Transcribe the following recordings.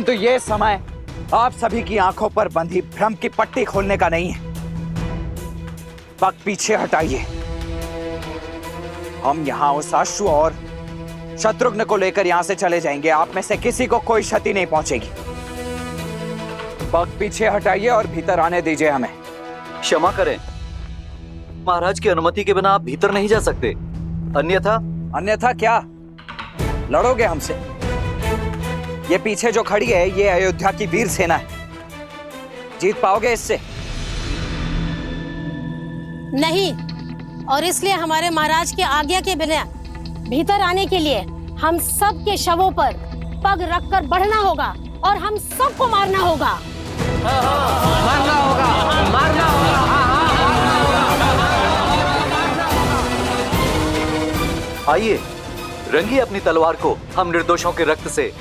तो ये समय आप सभी की आंखों पर बंधी भ्रम की पट्टी खोलने का नहीं है। वक्त पीछे हटाइए। हम यहाँ उस अश्व और शत्रुघ्न को लेकर यहाँ से चले जाएंगे। आप में से किसी को कोई क्षति नहीं पहुंचेगी। वक्त पीछे हटाइए और भीतर आने दीजिए हमें। क्षमा करें, महाराज की अनुमति के बिना आप भीतर नहीं जा सकते। अन्यथा क्या लड़ोगे हमसे? ये पीछे जो खड़ी है ये अयोध्या की वीर सेना है। जीत पाओगे इससे? नहीं, और इसलिए हमारे महाराज की आज्ञा के बिना भीतर आने के लिए हम सब के शवों पर पग रखकर बढ़ना होगा और हम सबको मारना होगा। मारना होगा, मारना होगा। आइए, रंगिए अपनी तलवार को हम निर्दोषों के रक्त से।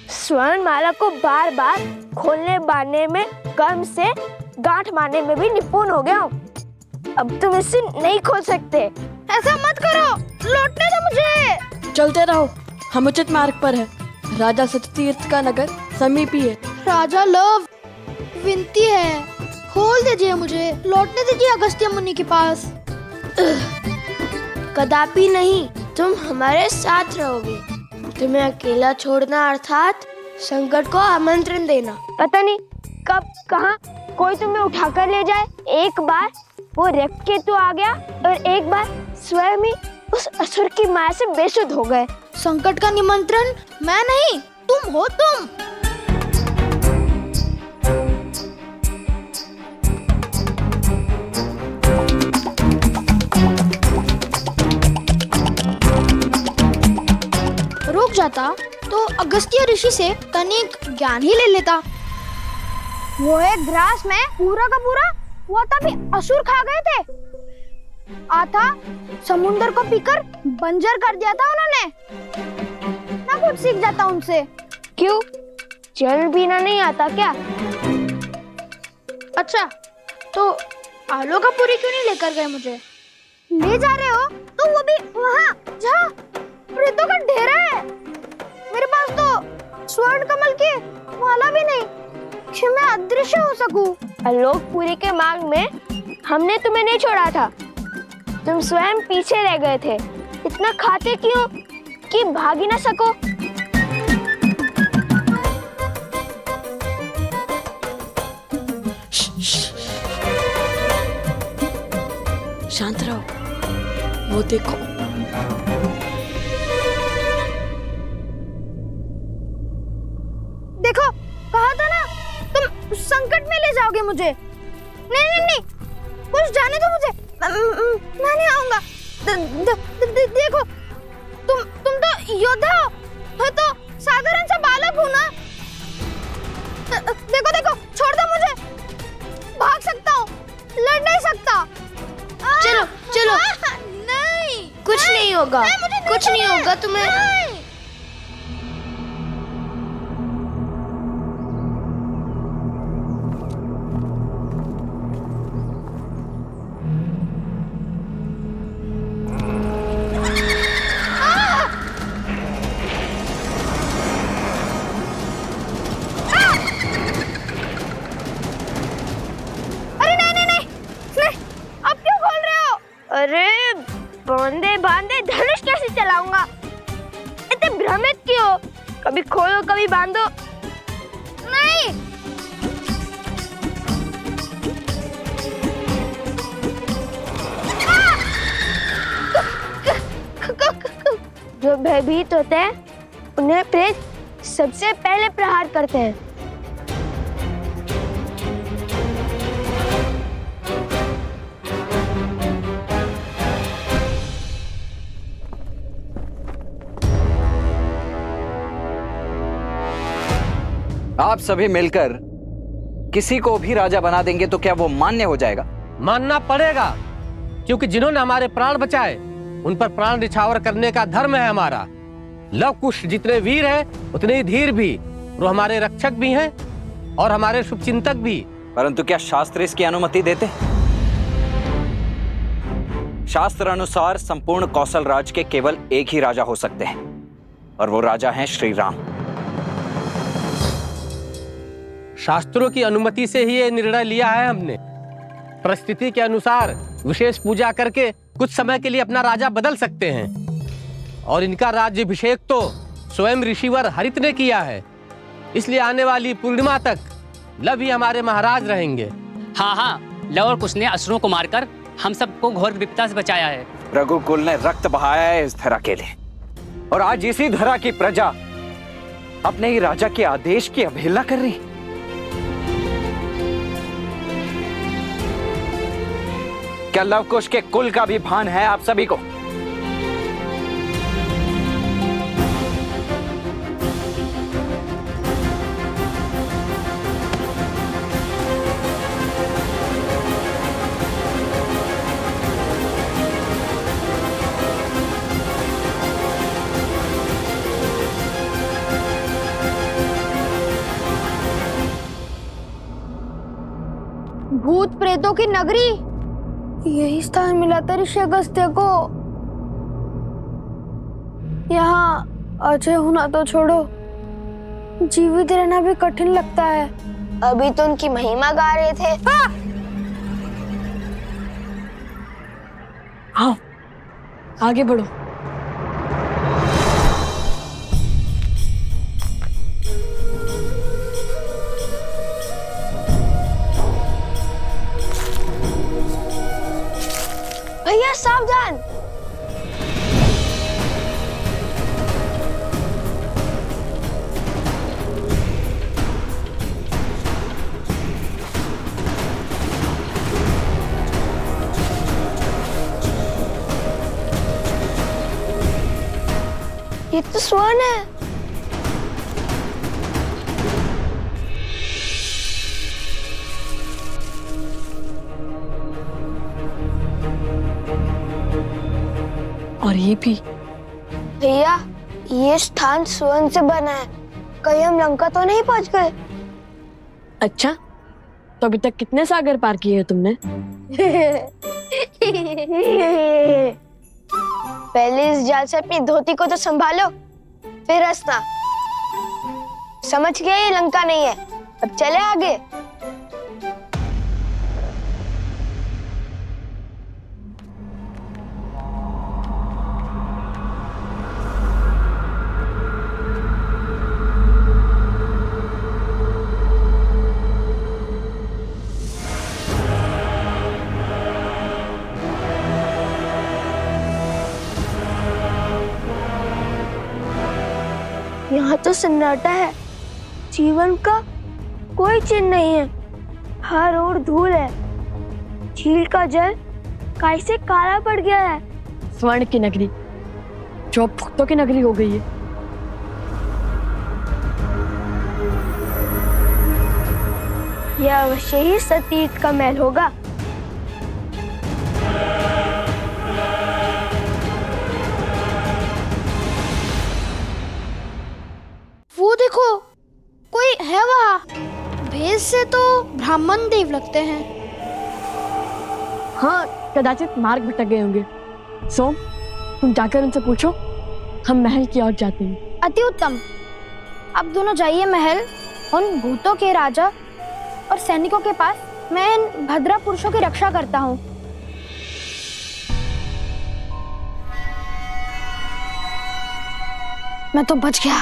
स्वर्ण माला को बार बार खोलने बांधने में, कर्म से गांठ मारने में भी निपुण हो गया हूँ। अब तुम इसे नहीं खोल सकते। ऐसा मत करो, लौटने दो मुझे। चलते रहो, हम उचित मार्ग पर है। राजा सत्यतीर्थ का नगर समीप ही है। राजा लव, विनती है, खोल दीजिए मुझे, लौटने दीजिए अगस्त्य मुनि के पास। कदापि नहीं, तुम हमारे साथ रहोगे। तुम्हें अकेला छोड़ना अर्थात संकट को आमंत्रण देना। पता नहीं कब कहाँ कोई तुम्हें उठाकर ले जाए। एक बार वो रक्षकेतु आ गया और एक बार स्वयं ही उस असुर की माया से बेसुध हो गए। संकट का निमंत्रण मैं नहीं, तुम हो तुम। रुक जाता तो अगस्त्य ऋषि से तनिक ज्ञान ही ले लेता। वो एक ग्रास में पूरा का पूरा वो तभी असुर खा गए थे। आता समुंदर को पीकर बंजर कर दिया था उन्होंने। ना कुछ सीख जाता उनसे। क्यों, जल पीना नहीं आता क्या? अच्छा, तो आलोकापुरी क्यों नहीं लेकर गए मुझे? ले जा रहे हो तो वो भी वहाँ जहाँ प्रेतों का डेरा है। मेरे पास तो स्वर्ण कमल की माला भी नहीं कि मैं अदृश्य हो सकूं। आलोकपुरी के मार्ग में हमने तुम्हें नहीं छोड़ा था। तुम स्वयं पीछे रह गए थे। इतना खाते क्यों कि भाग ही ना सको? शांत रहो, वो देखो। देखो, कहा था ना, तुम संकट में ले जाओगे मुझे। नहीं नहीं नहीं, कुछ जाने दो मुझे। मैं नहीं आऊंगा। देखो, तुम तो योद्धा हो, मैं तो साधारण सा बालक हूँ ना। देखो देखो, छोड़ दो मुझे। भाग सकता हूँ, लड़ नहीं सकता। चलो चलो। नहीं, कुछ नहीं होगा, कुछ नहीं होगा तुम्हें। अरे बांधे बांधे धनुष कैसे चलाऊंगा? इतने भ्रमित क्यों? कभी खोलो कभी बांधो। नहीं। जो भयभीत होते हैं उन्हें प्रेत सबसे पहले प्रहार करते हैं। आप सभी मिलकर किसी को भी राजा बना देंगे तो क्या वो मान्य हो जाएगा? मानना पड़ेगा, क्योंकि जिन्होंने हमारे प्राण बचाए उन पर प्राण निछावर करने का धर्म है हमारा। लव कुश जितने वीर हैं उतने ही धीर भी। वो हमारे रक्षक भी हैं और हमारे शुभचिंतक भी। परंतु क्या शास्त्र इसकी अनुमति देते? शास्त्र अनुसार संपूर्ण कौशल राज के केवल एक ही राजा हो सकते हैं और वो राजा हैं श्री राम। शास्त्रों की अनुमति से ही ये निर्णय लिया है हमने। परिस्थिति के अनुसार विशेष पूजा करके कुछ समय के लिए अपना राजा बदल सकते हैं और इनका राज्याभिषेक तो स्वयं ऋषिवर हरित ने किया है। इसलिए आने वाली पूर्णिमा तक लव ही हमारे महाराज रहेंगे। हाँ हाँ, लव और कुश ने असुरों को मारकर हम सबको घोर विपदा से बचाया है। रघुकुल ने रक्त बहाया है इस धरा के लिए और आज इसी धरा की प्रजा अपने ही राजा के आदेश की अवहेलना कर रही। क्या लव कुश के कुल का भी भान है आप सभी को? भूत प्रेतों की नगरी, यही स्थान मिला था ऋषि अगस्त्य को। यहाँ अजय होना तो छोड़ो, जीवित रहना भी कठिन लगता है। अभी तो उनकी महिमा गा रहे थे। हाँ, आगे बढ़ो। भैया सावधान। ये तो स्वर्ण है। और ये भी। भैया, ये स्थान स्वर्ण से बना है। कहीं हम लंका तो नहीं पहुंच गए? अच्छा, तो अभी तक कितने सागर पार किए हैं तुमने? पहले इस जाल से अपनी धोती को तो संभालो, फिर हंसना। समझ गया ये लंका नहीं है। अब चले आगे। यहाँ तो सन्नाटा है, जीवन का कोई चिन्ह नहीं है। हर ओर धूल है। झील का जल कैसे काला पड़ गया है। स्वर्ण की नगरी जो अब भक्तों की नगरी हो गई है। यह अवश्य ही सतीर्थ का महल होगा। वो देखो, कोई है वहाँ। भेष से तो ब्राह्मण देव लगते हैं। हाँ, कदाचित मार्ग भटक गए होंगे। सोम, तुम जाकर उनसे पूछो, हम महल की ओर जाते हैं। अति उत्तम। अब दोनों जाइए महल। उन भूतों के राजा और सैनिकों के पास मैं इन भद्रा पुरुषों की रक्षा करता हूँ। मैं तो बच गया।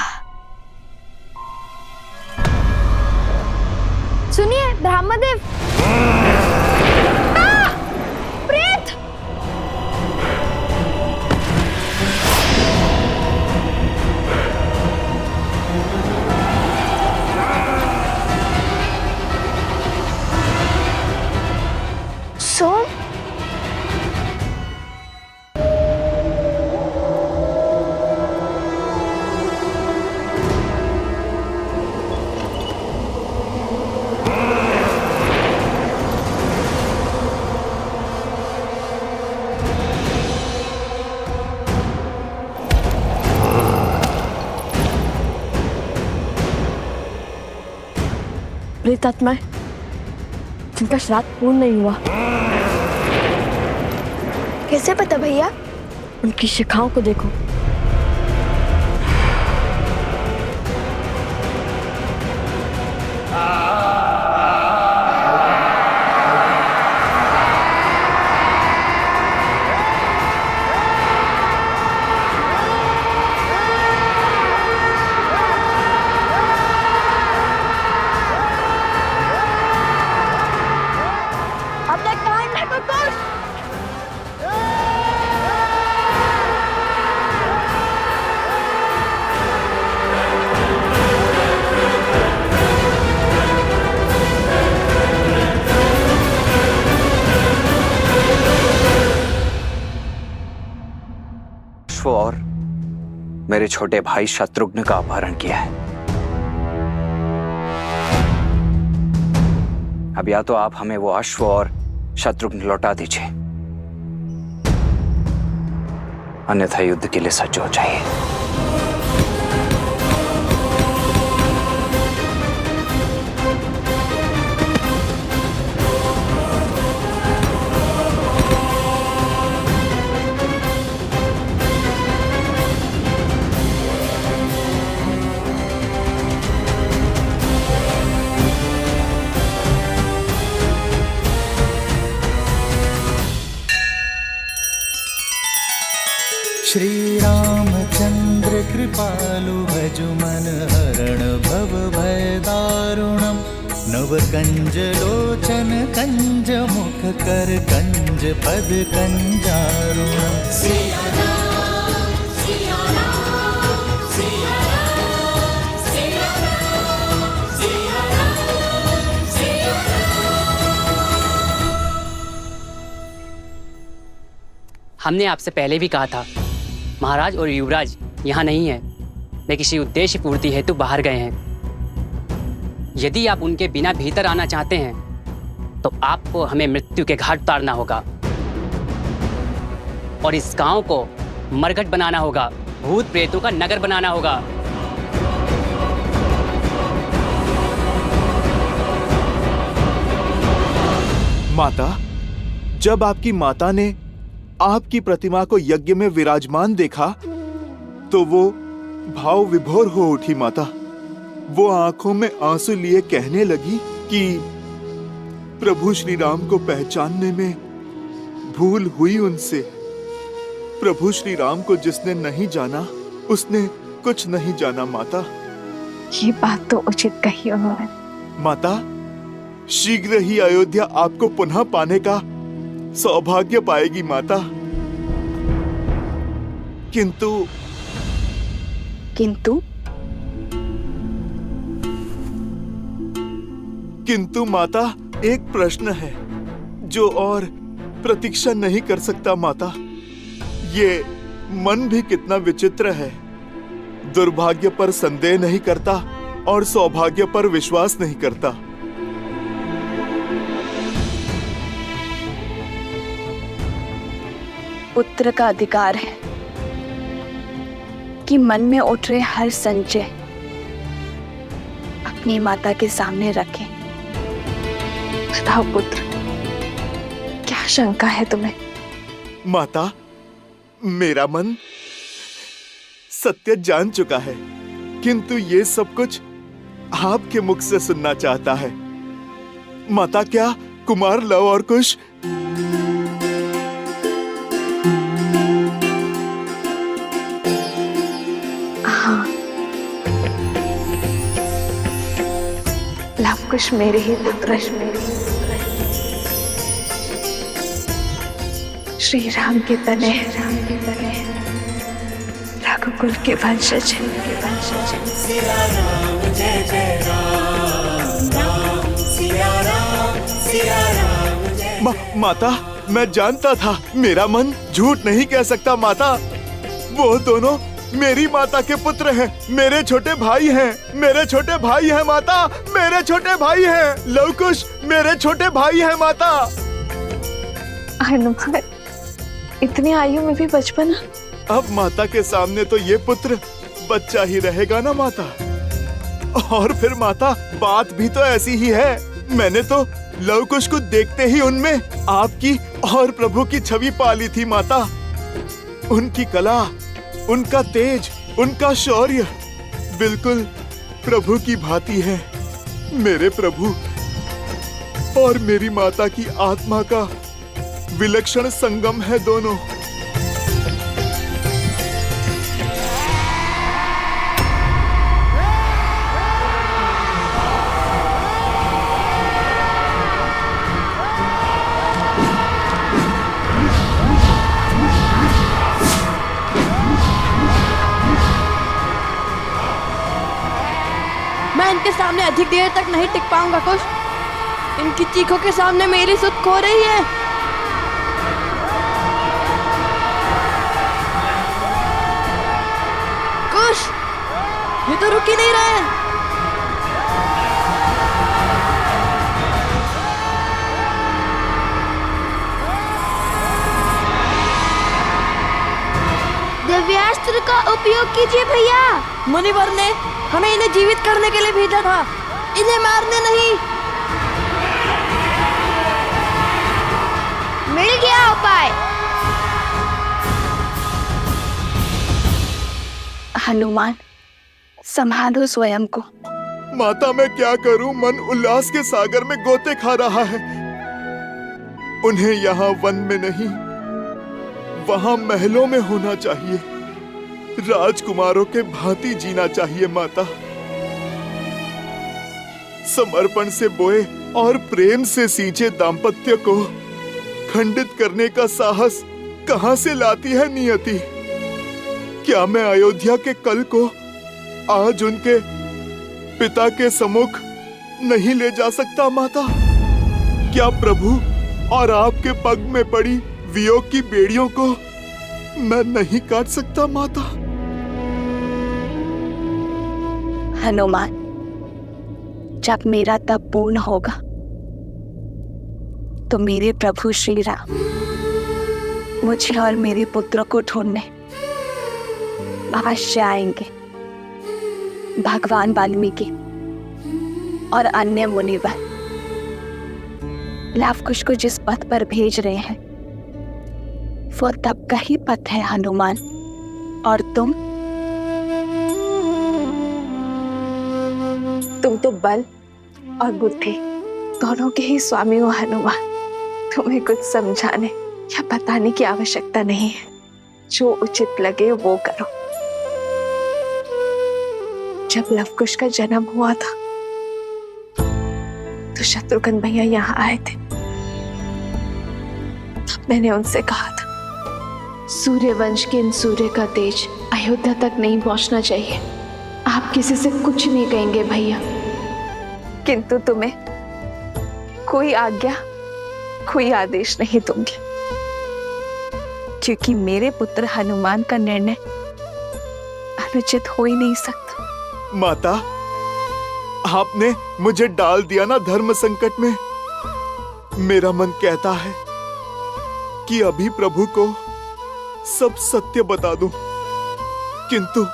सुनिए ब्रह्मदेव। प्रेत! सोम, प्रेतात्माएं जिनका श्राद्ध पूर्ण नहीं हुआ, कैसे पता भैया? उनकी शिखाओं को देखो। अपने कान में कुछ अश्व और मेरे छोटे भाई शत्रुघ्न का अपहरण किया है। अब या तो आप हमें वो अश्व और शत्रुघ्न लौटा दीजिए, अन्यथा युद्ध के लिए सज्ज हो जाइए। श्री रामचंद्र कृपालु भजु मन हरण भव भय दारुणम नव कंज लोचन कंज मुख कर कंज पद कंजारुणम। हमने आपसे पहले भी कहा था, महाराज और युवराज यहाँ नहीं है, वे किसी उद्देश्य पूर्ति हेतु बाहर गए हैं। यदि आप उनके बिना भीतर आना चाहते हैं तो आपको हमें मृत्यु के घाट उतारना होगा और इस गांव को मरघट बनाना होगा, भूत प्रेतों का नगर बनाना होगा। माता, जब आपकी माता ने आपकी प्रतिमा को यज्ञ में विराजमान देखा तो वो भाव विभोर हो उठी। माता, वो आंखों में आंसू लिए कहने लगी कि प्रभु श्री राम को पहचानने में भूल हुई उनसे। प्रभु श्री राम को जिसने नहीं जाना उसने कुछ नहीं जाना। माता, ये बात तो उचित कही उन्होंने। माता, शीघ्र ही अयोध्या आपको पुनः पाने का सौभाग्य पाएगी माता। किंतु किंतु माता, एक प्रश्न है जो और प्रतीक्षा नहीं कर सकता। माता, ये मन भी कितना विचित्र है, दुर्भाग्य पर संदेह नहीं करता और सौभाग्य पर विश्वास नहीं करता। पुत्र का अधिकार है कि मन में उठ रहे हर संशय अपनी माता के सामने रखें। बताओ पुत्र, क्या शंका है तुम्हें? माता, मेरा मन सत्य जान चुका है, किंतु ये सब कुछ आपके मुख से सुनना चाहता है। माता, क्या कुमार लव और कुश कुछ मेरे ही पुत्र श्री राम के तने रघुकुल के वंशज माता, मैं जानता था, मेरा मन झूठ नहीं कह सकता। माता, वो दोनों मेरी माता के पुत्र हैं, मेरे छोटे भाई हैं, मेरे छोटे भाई हैं माता, मेरे छोटे भाई हैं। लवकुश मेरे छोटे भाई हैं माता। हनुमान, इतनी आयु में भी बचपन। अब माता के सामने तो ये पुत्र बच्चा ही रहेगा ना माता। और फिर माता, बात भी तो ऐसी ही है। मैंने तो लवकुश को देखते ही उनमें आपकी और प्रभु की छवि पाली थी माता। उनकी कला, उनका तेज, उनका शौर्य बिल्कुल प्रभु की भांति है। मेरे प्रभु और मेरी माता की आत्मा का विलक्षण संगम है दोनों। मैं इनके सामने अधिक देर तक नहीं टिक पाऊंगा कुश। इनकी चीखों के सामने मेरी सुध खो रही है। कुश, ये तो रुक ही नहीं रहे हैं। दिव्यास्त्र का उपयोग कीजिए भैया। मुनिवर ने हमें इन्हें जीवित करने के लिए भेजा था, इन्हें मारने नहीं। मिल गया उपाय। हनुमान, संभालो स्वयं को। माता मैं क्या करूं? मन उल्लास के सागर में गोते खा रहा है। उन्हें यहाँ वन में नहीं, वहां महलों में होना चाहिए। राजकुमारों के भांति जीना चाहिए माता। समर्पण से बोए और प्रेम से सींचे दाम्पत्य को खंडित करने का साहस कहां से लाती है नियति? क्या मैं अयोध्या के कल को आज उनके पिता के सम्मुख नहीं ले जा सकता माता? क्या प्रभु और आपके पग में पड़ी वियोग की बेड़ियों को मैं नहीं काट सकता माता? हनुमान, जब मेरा तप पूर्ण होगा तो मेरे प्रभु श्री राम मुझे और मेरे पुत्र को ढूंढने अवश्य आएंगे। भगवान वाल्मीकि और अन्य मुनिवर लवकुश को जिस पथ पर भेज रहे हैं वो तब का ही पथ है हनुमान। और तुम तो बल और बुद्धि दोनों के ही स्वामी हो हनुमान। तुम्हें कुछ समझाने या बताने की आवश्यकता नहीं है। जो उचित लगे वो करो। जब लवकुश का जन्म हुआ था तो शत्रुघ्न भैया यहाँ आए थे। तब मैंने उनसे कहा था, सूर्यवंश के इन सूर्य का तेज अयोध्या तक नहीं पहुंचना चाहिए। आप किसी से कुछ नहीं कहेंगे भैया। किंतु तुम्हें कोई आज्ञा, कोई आदेश नहीं दूंगी, क्योंकि मेरे पुत्र हनुमान का निर्णय अनुचित हो ही नहीं सकता। माता, आपने मुझे डाल दिया ना धर्म संकट में। मेरा मन कहता है कि अभी प्रभु को सब सत्य बता दूं, किंतु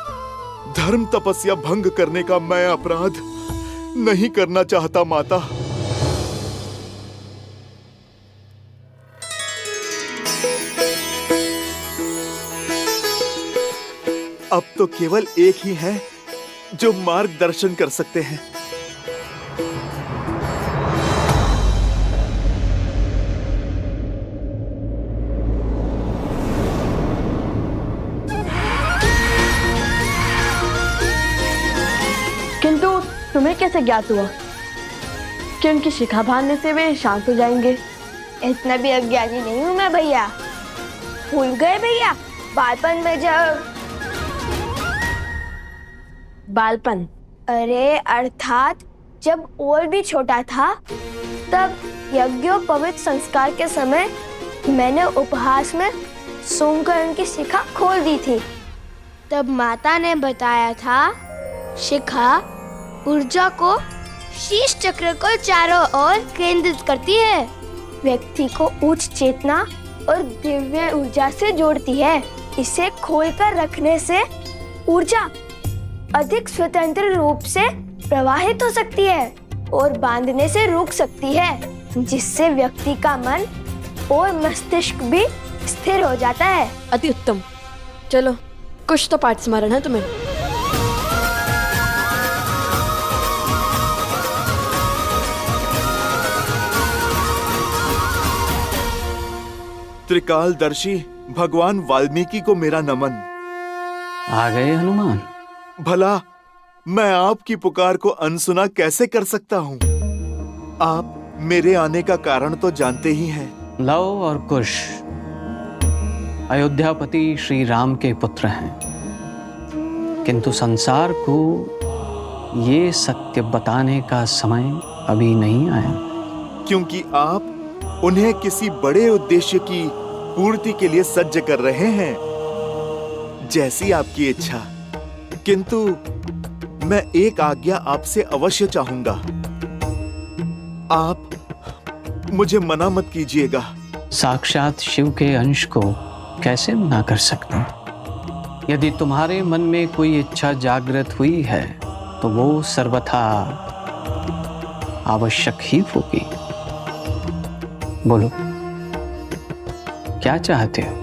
धर्म तपस्या भंग करने का मैं अपराध नहीं करना चाहता माता। अब तो केवल एक ही है जो मार्गदर्शन कर सकते हैं। किंतु तुम्हें कैसे ज्ञात हुआ कि उनकी शिखा बांधने से वे शांत हो जाएंगे? इतना भी अज्ञानी नहीं हूँ मैं भैया। भूल गए भैया बालपन में जब बालपन? अरे अर्थात जब और भी छोटा था, तब यज्ञोपवीत संस्कार के समय मैंने उपहास में सूंघकर उनकी शिखा खोल दी थी। तब माता ने बताया था, शिखा ऊर्जा को शीश चक्र को चारों ओर केंद्रित करती है, व्यक्ति को उच्च चेतना और दिव्य ऊर्जा से जोड़ती है। इसे खोलकर रखने से ऊर्जा अधिक स्वतंत्र रूप से प्रवाहित हो सकती है और बांधने से रुक सकती है, जिससे व्यक्ति का मन और मस्तिष्क भी स्थिर हो जाता है। अति उत्तम। चलो कुछ तो पाठ स्मरण है तुम्हें। त्रिकालदर्शी भगवान वाल्मीकि को मेरा नमन। आ गए हनुमान? भला मैं आपकी पुकार को अनसुना कैसे कर सकता हूँ? आप मेरे आने का कारण तो जानते ही हैं। लव और कुश अयोध्यापति श्री राम के पुत्र हैं, किंतु संसार को ये सत्य बताने का समय अभी नहीं आया, क्योंकि आप उन्हें किसी बड़े उद्देश्य की पूर्ति के लिए सज्ज कर रहे हैं। जैसी आपकी इच्छा। किंतु मैं एक आज्ञा आपसे अवश्य चाहूंगा। आप मुझे मना मत कीजिएगा। साक्षात शिव के अंश को कैसे मना कर सकता? यदि तुम्हारे मन में कोई इच्छा जागृत हुई है तो वो सर्वथा आवश्यक ही होगी। बोलो, क्या चाहते हो?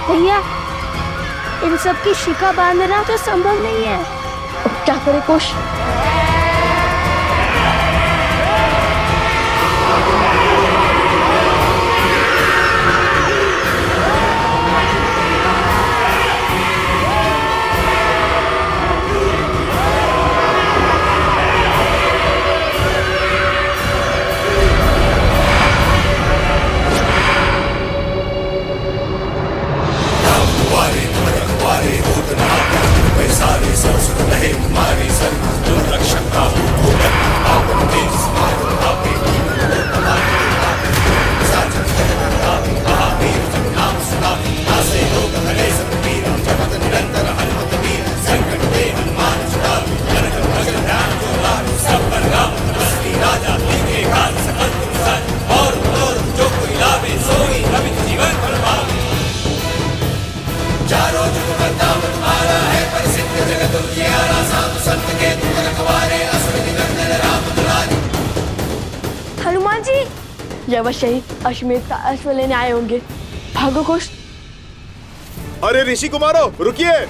भैया, इन सब की शिखा बांधना तो संभव नहीं है। क्या करे कुश? हनुमान जी, ये अवश्य ही अश्वमेध का अश्व लेने आए होंगे। भागो कुश। अरे ऋषि कुमारो, रुकिए।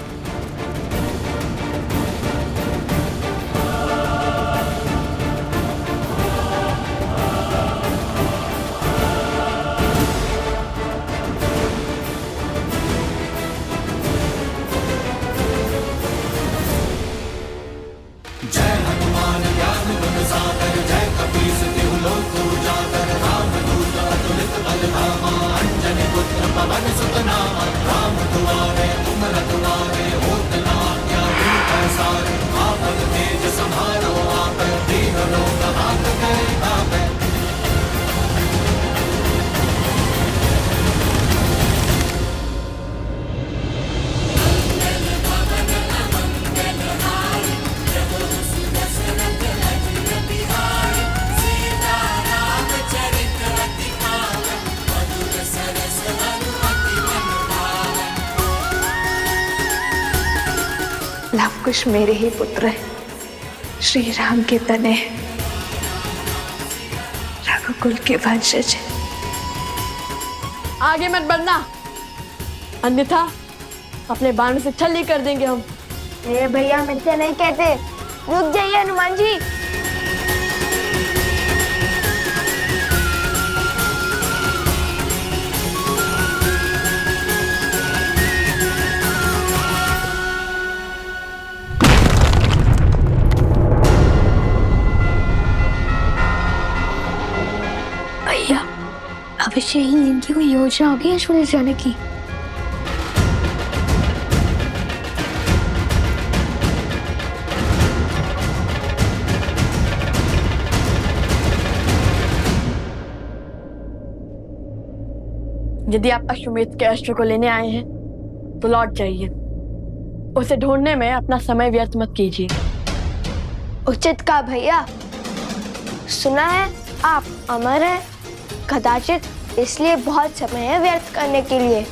लवकुश मेरे ही पुत्र है, श्री राम के तने, रघुकुल के वंशज। आगे मत बढ़ना, अन्यथा अपने बाण से छल्ली कर देंगे हम। मेरे भैया मिथ्या नहीं कहते। रुक जाइए हनुमान जी। भैया, अवश्य ही इनकी कोई योजना होगी अश्वमेध जाने की। यदि आप अश्वमेध के अश्व को लेने आए हैं तो लौट जाइए। उसे ढूंढने में अपना समय व्यर्थ मत कीजिए। उचित का भैया, सुना है आप अमर हैं, कदाचित इसलिए बहुत समय है व्यर्थ करने के लिए।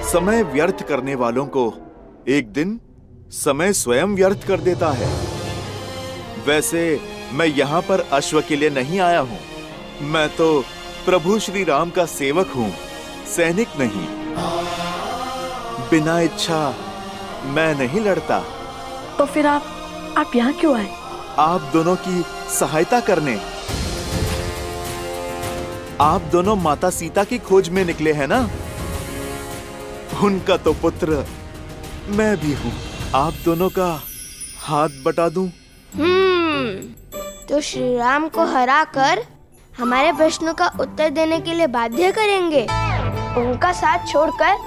समय व्यर्थ करने वालों को एक दिन समय स्वयं व्यर्थ कर देता है। वैसे मैं यहाँ पर अश्व के लिए नहीं आया हूँ, मैं तो प्रभु श्री राम का सेवक हूँ, सैनिक नहीं। बिना इच्छा मैं नहीं लड़ता। तो फिर आप यहाँ क्यों आए? आप दोनों की सहायता करने। आप दोनों माता सीता की खोज में निकले हैं ना? उनका तो पुत्र मैं भी हूँ। आप दोनों का हाथ बटा दूं? तो श्री राम को हरा कर हमारे प्रश्नों का उत्तर देने के लिए बाध्य करेंगे, उनका साथ छोड़कर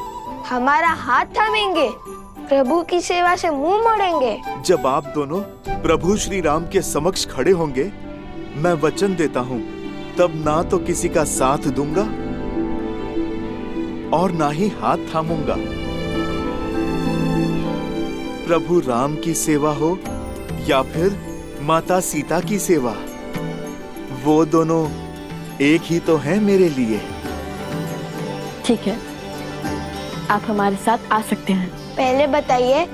हमारा हाथ थामेंगे, प्रभु की सेवा से मुंह मोड़ेंगे। जब आप दोनों प्रभु श्री राम के समक्ष खड़े होंगे, मैं वचन देता हूँ, तब ना तो किसी का साथ दूंगा और ना ही हाथ थामूंगा। प्रभु राम की सेवा हो या फिर माता सीता की सेवा, वो दोनों एक ही तो हैं मेरे लिए। ठीक है, आप हमारे साथ आ सकते हैं। पहले बताइए,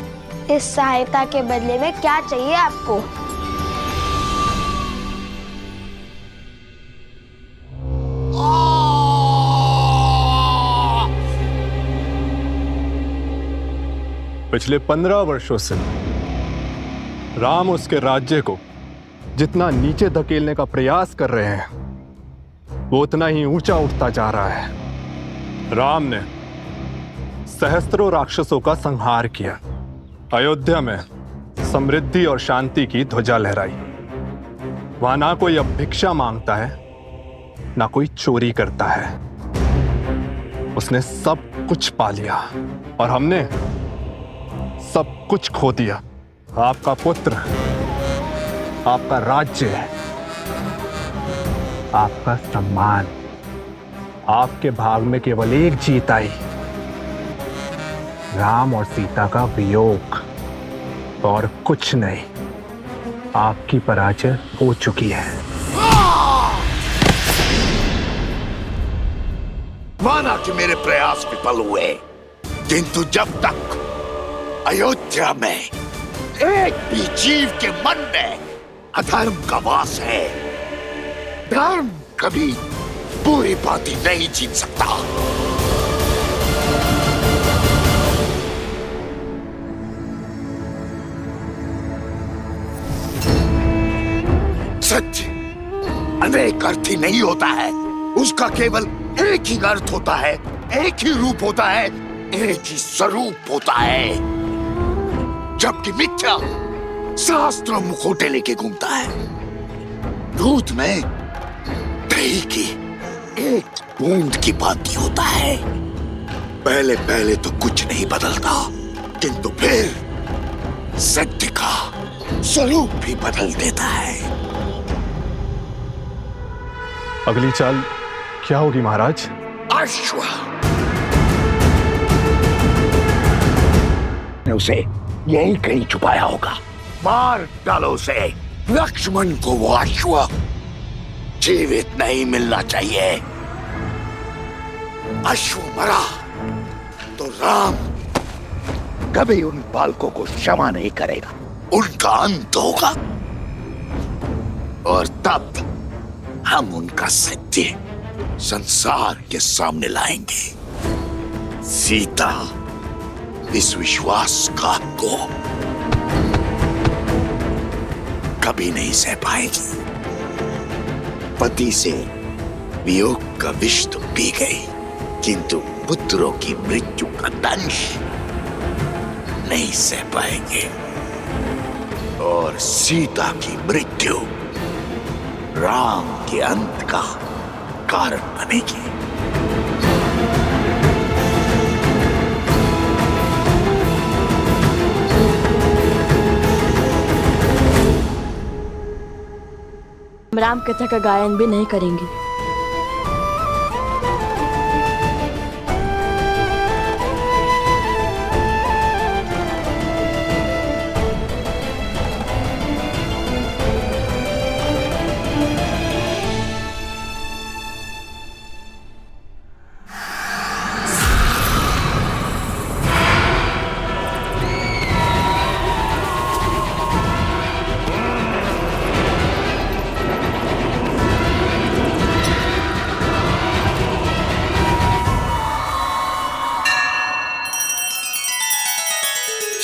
इस सहायता के बदले में क्या चाहिए आपको? पिछले 15 वर्षों से राम उसके राज्य को जितना नीचे धकेलने का प्रयास कर रहे हैं, वो उतना ही ऊंचा उठता जा रहा है। राम ने सहस्त्रों राक्षसों का संहार किया, अयोध्या में समृद्धि और शांति की ध्वजा लहराई। वहां ना कोई अब भिक्षा मांगता है, ना कोई चोरी करता है। उसने सब कुछ पा लिया और हमने सब कुछ खो दिया। आपका पुत्र, आपका राज्य, आपका सम्मान, आपके भाग में केवल एक जीत आई, राम और सीता का वियोग, और कुछ नहीं। आपकी पराजय हो चुकी है। माना कि मेरे प्रयास विफल हुए, किंतु जब तक अयोध्या में एक भी जीव के मन में अधर्म का वास है, धर्म कभी पूरी बातें नहीं जीत सकता। सत्य अनेक अर्थी नहीं होता है, उसका केवल एक ही अर्थ होता है, एक ही रूप होता है, एक ही स्वरूप होता है। जबकि मिथ्या शास्त्रों मुखोटे लेके घूमता है, दूध में दही की एक बूंद की भांति होता है। पहले पहले तो कुछ नहीं बदलता, किंतु फिर सत्य का स्वरूप भी बदल देता है। अगली चाल क्या होगी महाराज? अश्व ने उसे यही कहीं छुपाया होगा, मार डालो उसे। लक्ष्मण को वो अश्व जीवित नहीं मिलना चाहिए। अश्व मरा तो राम कभी उन बालकों को क्षमा नहीं करेगा, उनका अंत होगा और तब हम उनका सत्य संसार के सामने लाएंगे। सीता इस विश्वासघात को कभी नहीं सह पाएगी। पति से वियोग का विष तो पी गई, किंतु पुत्रों की मृत्यु का दंश नहीं सह पाएंगे और सीता की मृत्यु राम के अंत का कारण बनेगी। हम राम कथा का गायन भी नहीं करेंगे।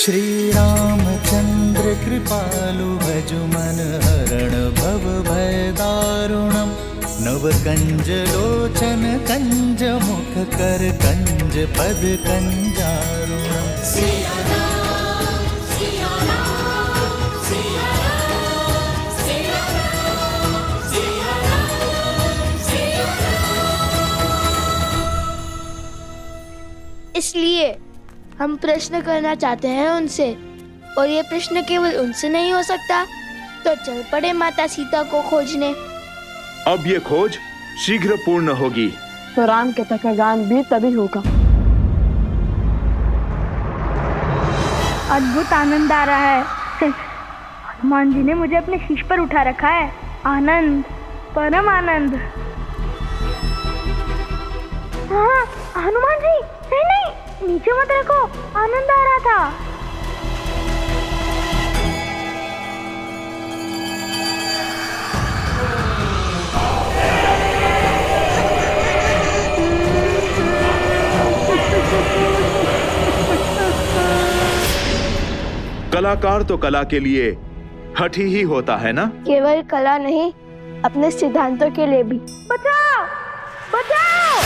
श्री रामचंद्र कृपालु भजु मन हरण भव भय दारुणम नव कंज लोचन कंज मुख कर कंज पद कंजारुणम। इसलिए हम प्रश्न करना चाहते हैं उनसे, और ये प्रश्न केवल उनसे नहीं हो सकता, तो चल पड़े माता सीता को खोजने। अब ये खोज शीघ्र पूर्ण होगी। तो राम कथा का गान भी तभी होगा। अद्भुत आनंद आ रहा है। हनुमान जी ने मुझे अपने शीश पर उठा रखा है। आनंद, परम आनंद। हाँ, हनुमान जी, नहीं नहीं, नीचे मत रखो, आनंद आ रहा था। कलाकार तो कला के लिए हठी ही होता है ना? केवल कला नहीं, अपने सिद्धांतों के लिए भी। बचाओ, बचाओ,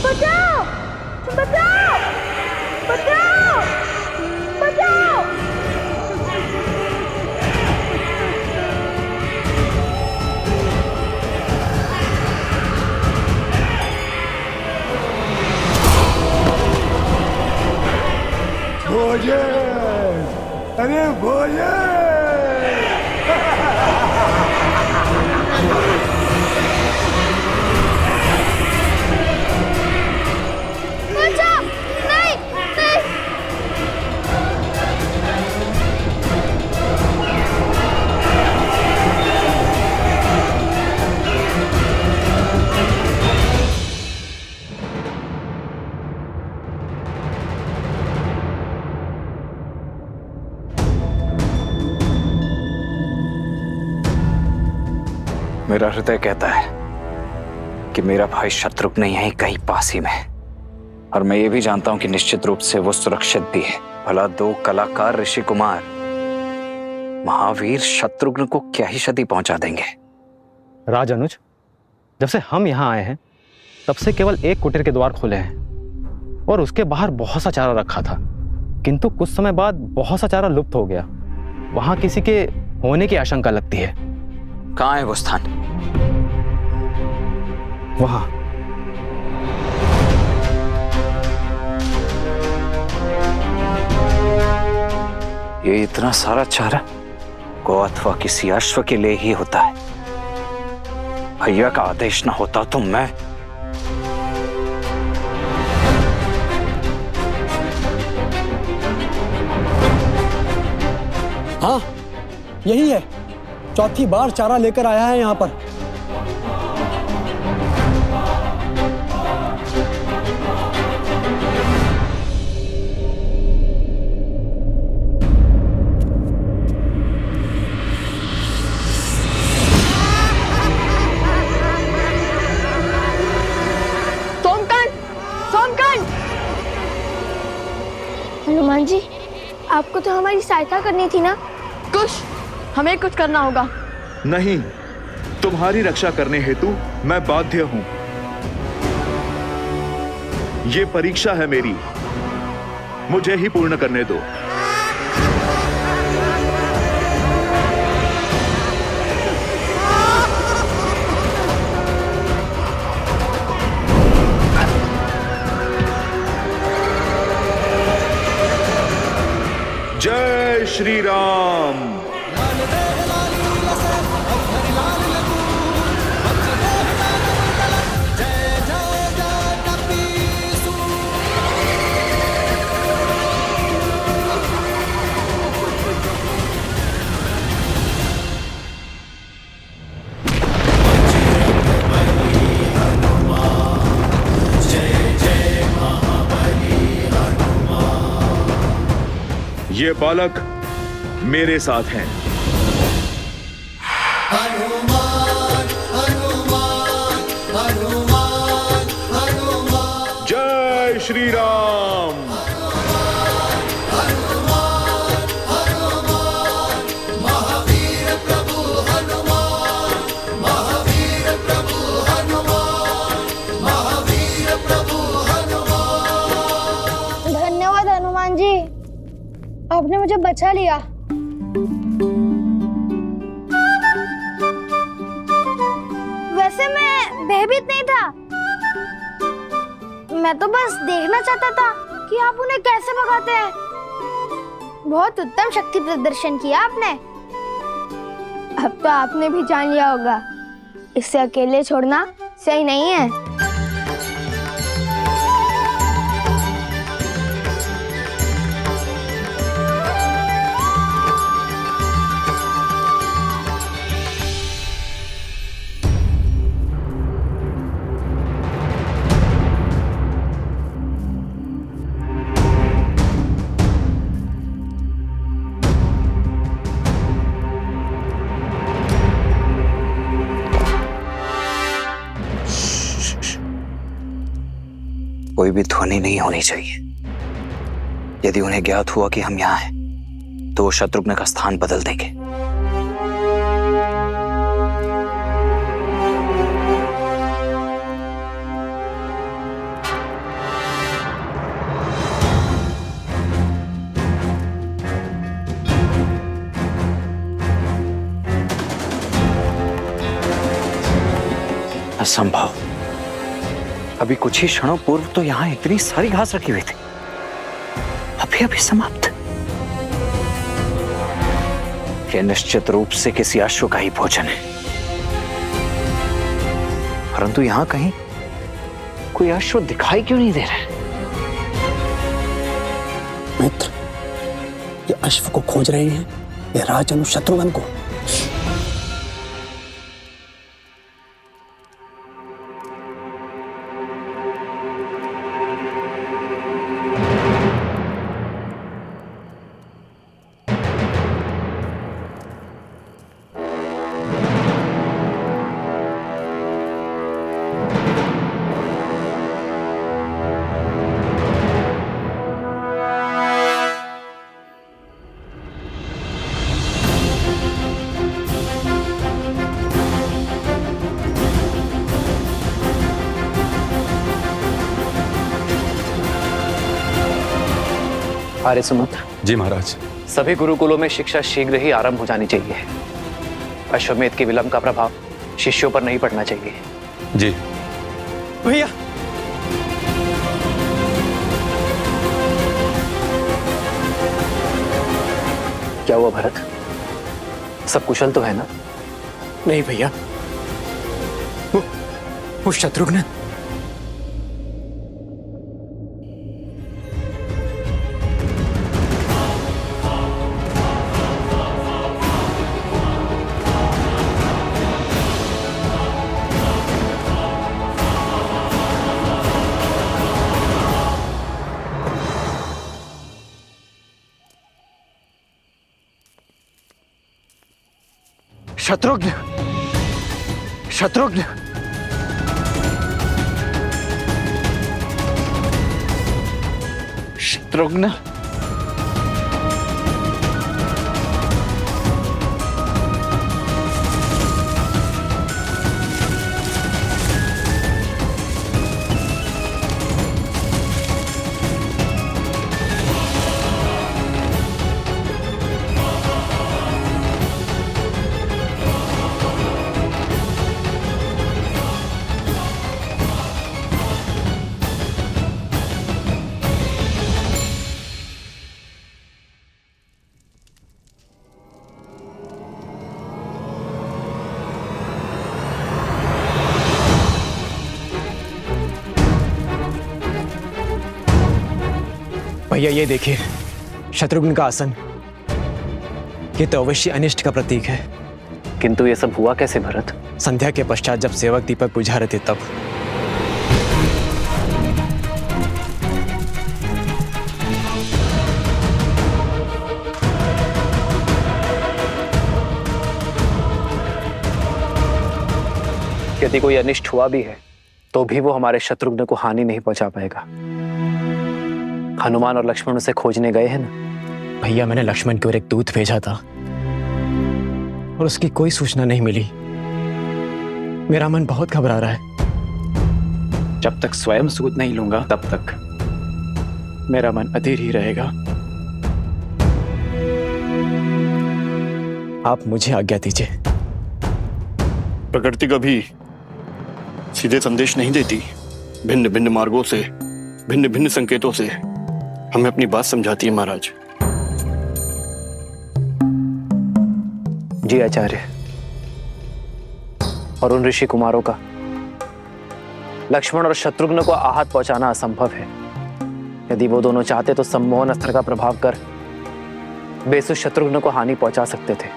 बचाओ, बचाओ, बचाओ, बचाओ। भोजन, अरे भोजन। बचाओ, नहीं, नहीं। मेरा हृदय कहता है कि मेरा भाई शत्रुघ्न यहीं कहीं पास ही में है, और मैं ये भी जानता हूं कि निश्चित रूप से वो सुरक्षित भी है। भला दो कलाकार ऋषि कुमार महावीर शत्रुघ्न को क्या ही क्षति पहुंचा देंगे। राज अनुज, जब से हम यहाँ आए हैं तब से केवल एक कुटीर के द्वार खुले हैं और उसके बाहर बहुत सा चारा रखा था, किंतु कुछ समय बाद बहुत सा चारा लुप्त हो गया। वहां किसी के होने की आशंका लगती है। कहाँ है वो स्थान? वहां। ये इतना सारा चारा गौ अथवा किसी अश्व के लिए ही होता है। भैया का आदेश न होता तो मैं हाँ, यही है। चौथी बार चारा लेकर आया है यहाँ पर। हनुमान जी, आपको तो हमारी सहायता करनी थी ना। हमें कुछ करना होगा। नहीं, तुम्हारी रक्षा करने हेतु मैं बाध्य हूं। ये परीक्षा है मेरी, मुझे ही पूर्ण करने दो। जय श्री राम। ये बालक मेरे साथ हैं। हनुमान, हनुमान, हनुमान, हनुमान। जय श्री राम। आपने मुझे बचा लिया। वैसे मैं भयभीत नहीं था, मैं तो बस देखना चाहता था कि आप उन्हें कैसे भगाते हैं। बहुत उत्तम शक्ति प्रदर्शन किया आपने। अब तो आपने भी जान लिया होगा, इसे अकेले छोड़ना सही नहीं है। कोई भी ध्वनि नहीं होनी चाहिए। यदि उन्हें ज्ञात हुआ कि हम यहाँ हैं, तो वो शत्रुघ्न का स्थान बदल देंगे। असंभव। अभी कुछ ही क्षणों पूर्व तो यहां इतनी सारी घास रखी हुई थी, अभी अभी समाप्त। यह निश्चित रूप से किसी अश्व का ही भोजन है, परंतु यहां कहीं कोई अश्व दिखाई क्यों नहीं दे रहा है? मित्र, ये अश्व को खोज रहे हैं या राजनु शत्रुघ्न को? आर्य सुमंत। जी महाराज। सभी गुरुकुलों में शिक्षा शीघ्र ही आरंभ हो जानी चाहिए। अश्वमेध के विलंब का प्रभाव शिष्यों पर नहीं पड़ना चाहिए। जी भैया, क्या हुआ भरत? सब कुशल तो है ना? नहीं भैया, वो शत्रुघ्न। शत्रुघ्न, शत्रुघ्न, शत्रुघ्न। भैया ये देखिए, शत्रुघ्न का आसन। ये तो अवश्य अनिष्ट का प्रतीक है। किंतु ये सब हुआ कैसे भरत? संध्या के पश्चात जब सेवक दीपक बुझा रहे थे तब। यदि कोई अनिष्ट हुआ भी है तो भी वो हमारे शत्रुघ्न को हानि नहीं पहुंचा पाएगा। हनुमान और लक्ष्मण उसे खोजने गए हैं ना? भैया, मैंने लक्ष्मण की ओर एक दूत भेजा था और उसकी कोई सूचना नहीं मिली। मेरा मन बहुत घबरा रहा है। जब तक स्वयं सूत नहीं लूंगा तब तक मेरा मन अधीर ही रहेगा। आप मुझे आज्ञा दीजिए। प्रकृति कभी सीधे संदेश नहीं देती। भिन्न भिन्न मार्गों से, भिन्न भिन्न संकेतों से हमें अपनी बात समझाती है महाराज। जी आचार्य, और उन ऋषि कुमारों का लक्ष्मण और शत्रुघ्न को आहत पहुंचाना असंभव है। यदि वो दोनों चाहते तो सम्मोहन अस्त्र का प्रभाव कर बेसुध शत्रुघ्न को हानि पहुंचा सकते थे,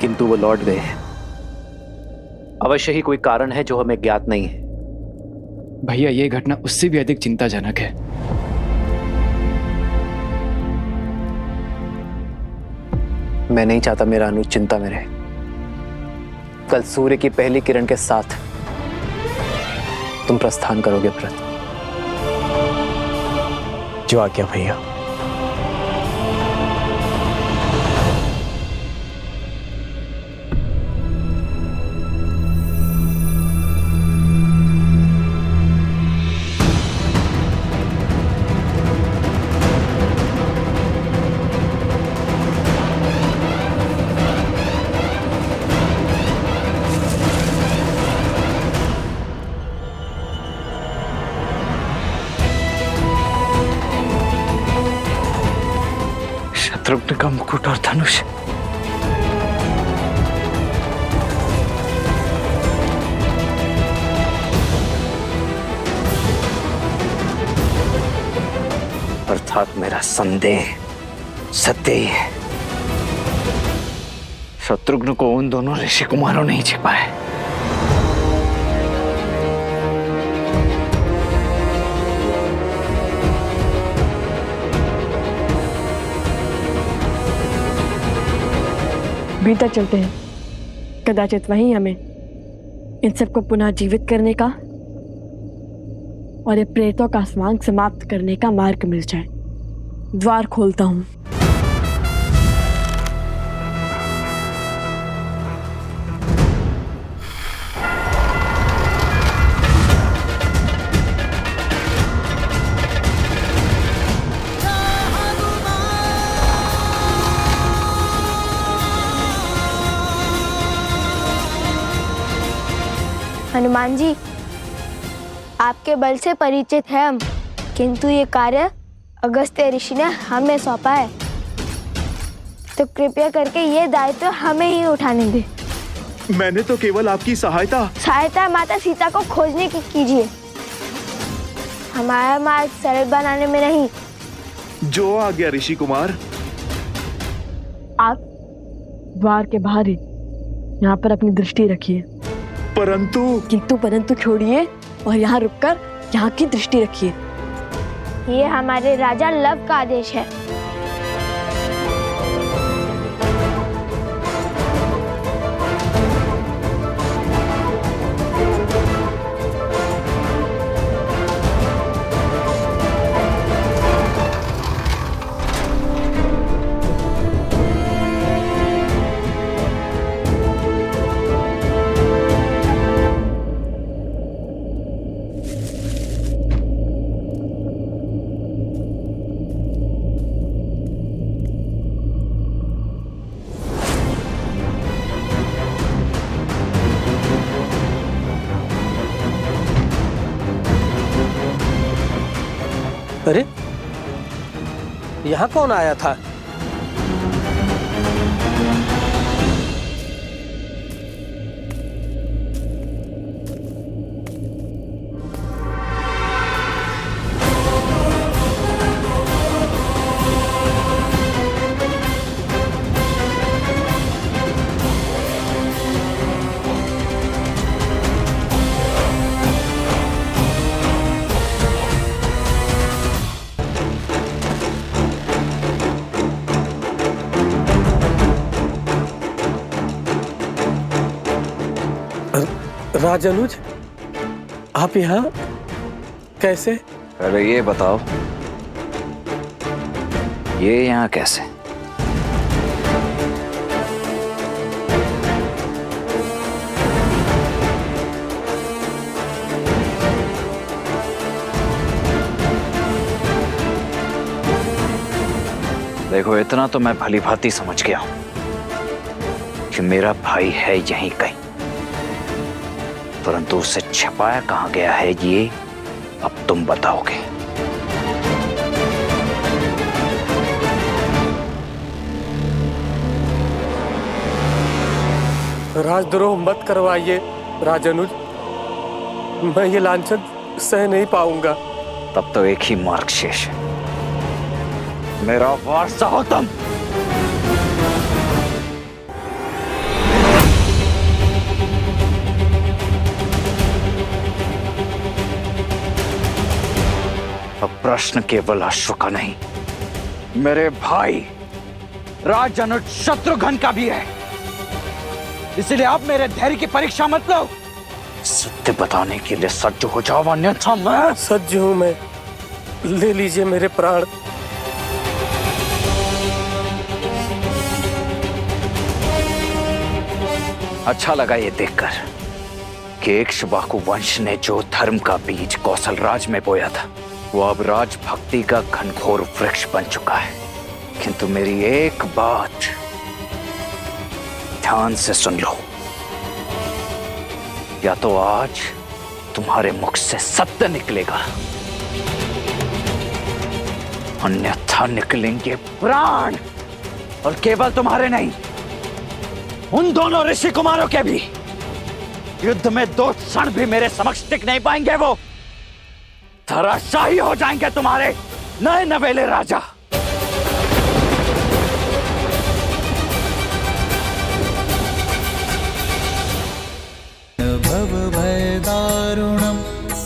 किंतु वो लौट गए। अवश्य ही कोई कारण है जो हमें ज्ञात नहीं है। भैया, ये घटना उससे भी अधिक चिंताजनक है। मैं नहीं चाहता मेरा अनुज चिंता में रहे। कल सूर्य की पहली किरण के साथ तुम प्रस्थान करोगे व्रत। जो आज्ञा भैया। शत्रुघ्न का मुकुट और धनुष अर्थात मेरा संदेह सत्य ही है। शत्रुघ्न को उन दोनों ऋषि कुमारों ने ही छिपा है। भीतर चलते हैं, कदाचित वहीं हमें इन सबको पुनः जीवित करने का और ये प्रेतों का स्वांग समाप्त करने का मार्ग मिल जाए। द्वार खोलता हूं। हनुमान जी, आपके बल से परिचित है हम, किंतु ये कार्य अगस्त्य ऋषि ने हमें सौंपा है, तो कृपया करके ये दायित्व हमें ही उठाने दे। मैंने तो केवल आपकी सहायता माता सीता को खोजने की कीजिए, हमारा मार्ग सरल बनाने में नहीं। जो आ गया ऋषि कुमार। आप द्वार के बाहर ही यहाँ पर अपनी दृष्टि रखिए। परंतु छोड़िए और यहाँ रुककर यहाँ की दृष्टि रखिए। ये हमारे राजा लव का आदेश है। अरे, यहाँ कौन आया था? राजानुज, आप यहाँ कैसे? अरे ये बताओ, ये यहाँ कैसे? देखो, इतना तो मैं भली भांति समझ गया हूं कि मेरा भाई है यहीं कहीं, परंतु उसे छिपाया कहां गया है ये अब तुम बताओगे। राजद्रोह मत करवाइए राजानुज, मैं ये लांछन सह नहीं पाऊंगा। तब तो एक ही मार्ग शेष है, मेरा वारसा हो तुम। अब प्रश्न केवल अश्व का नहीं, मेरे भाई राजानुज शत्रुघ्न का भी है, इसलिए आप मेरे धैर्य की परीक्षा मत लो। सत्य बताने के लिए सज्ज हो जाओ, अन्यथा मैं सज्ज हूं मैं। ले लीजिए मेरे प्राण। अच्छा लगा ये देखकर कि इक्ष्वाकु वंश ने जो धर्म का बीज कौशलराज में बोया था वो अब राजभक्ति का घनघोर वृक्ष बन चुका है। किंतु मेरी एक बात ध्यान से सुन लो, या तो आज तुम्हारे मुख से सत्य निकलेगा, अन्यथा निकलेंगे प्राण, और केवल तुम्हारे नहीं, उन दोनों ऋषि कुमारों के भी। युद्ध में 2 क्षण भी मेरे समक्ष टिक नहीं पाएंगे, वो धराशायी हो जाएंगे तुम्हारे नए नवेले राजा। भव भय दारुणम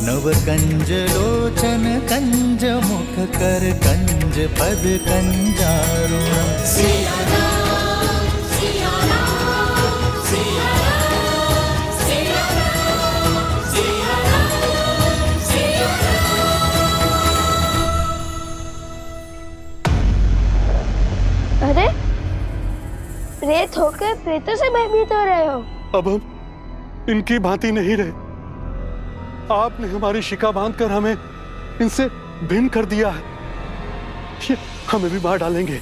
नव कंज लोचन कंज मुख कर कंज पद कंजारुणम। अरे प्रेत होकर प्रेतों से भयभीत हो रहे हो। अब हम इनकी भांति नहीं रहे। आपने हमारी शिका बांधकर हमें इनसे भिन्न कर दिया है। ये हमें भी मार डालेंगे।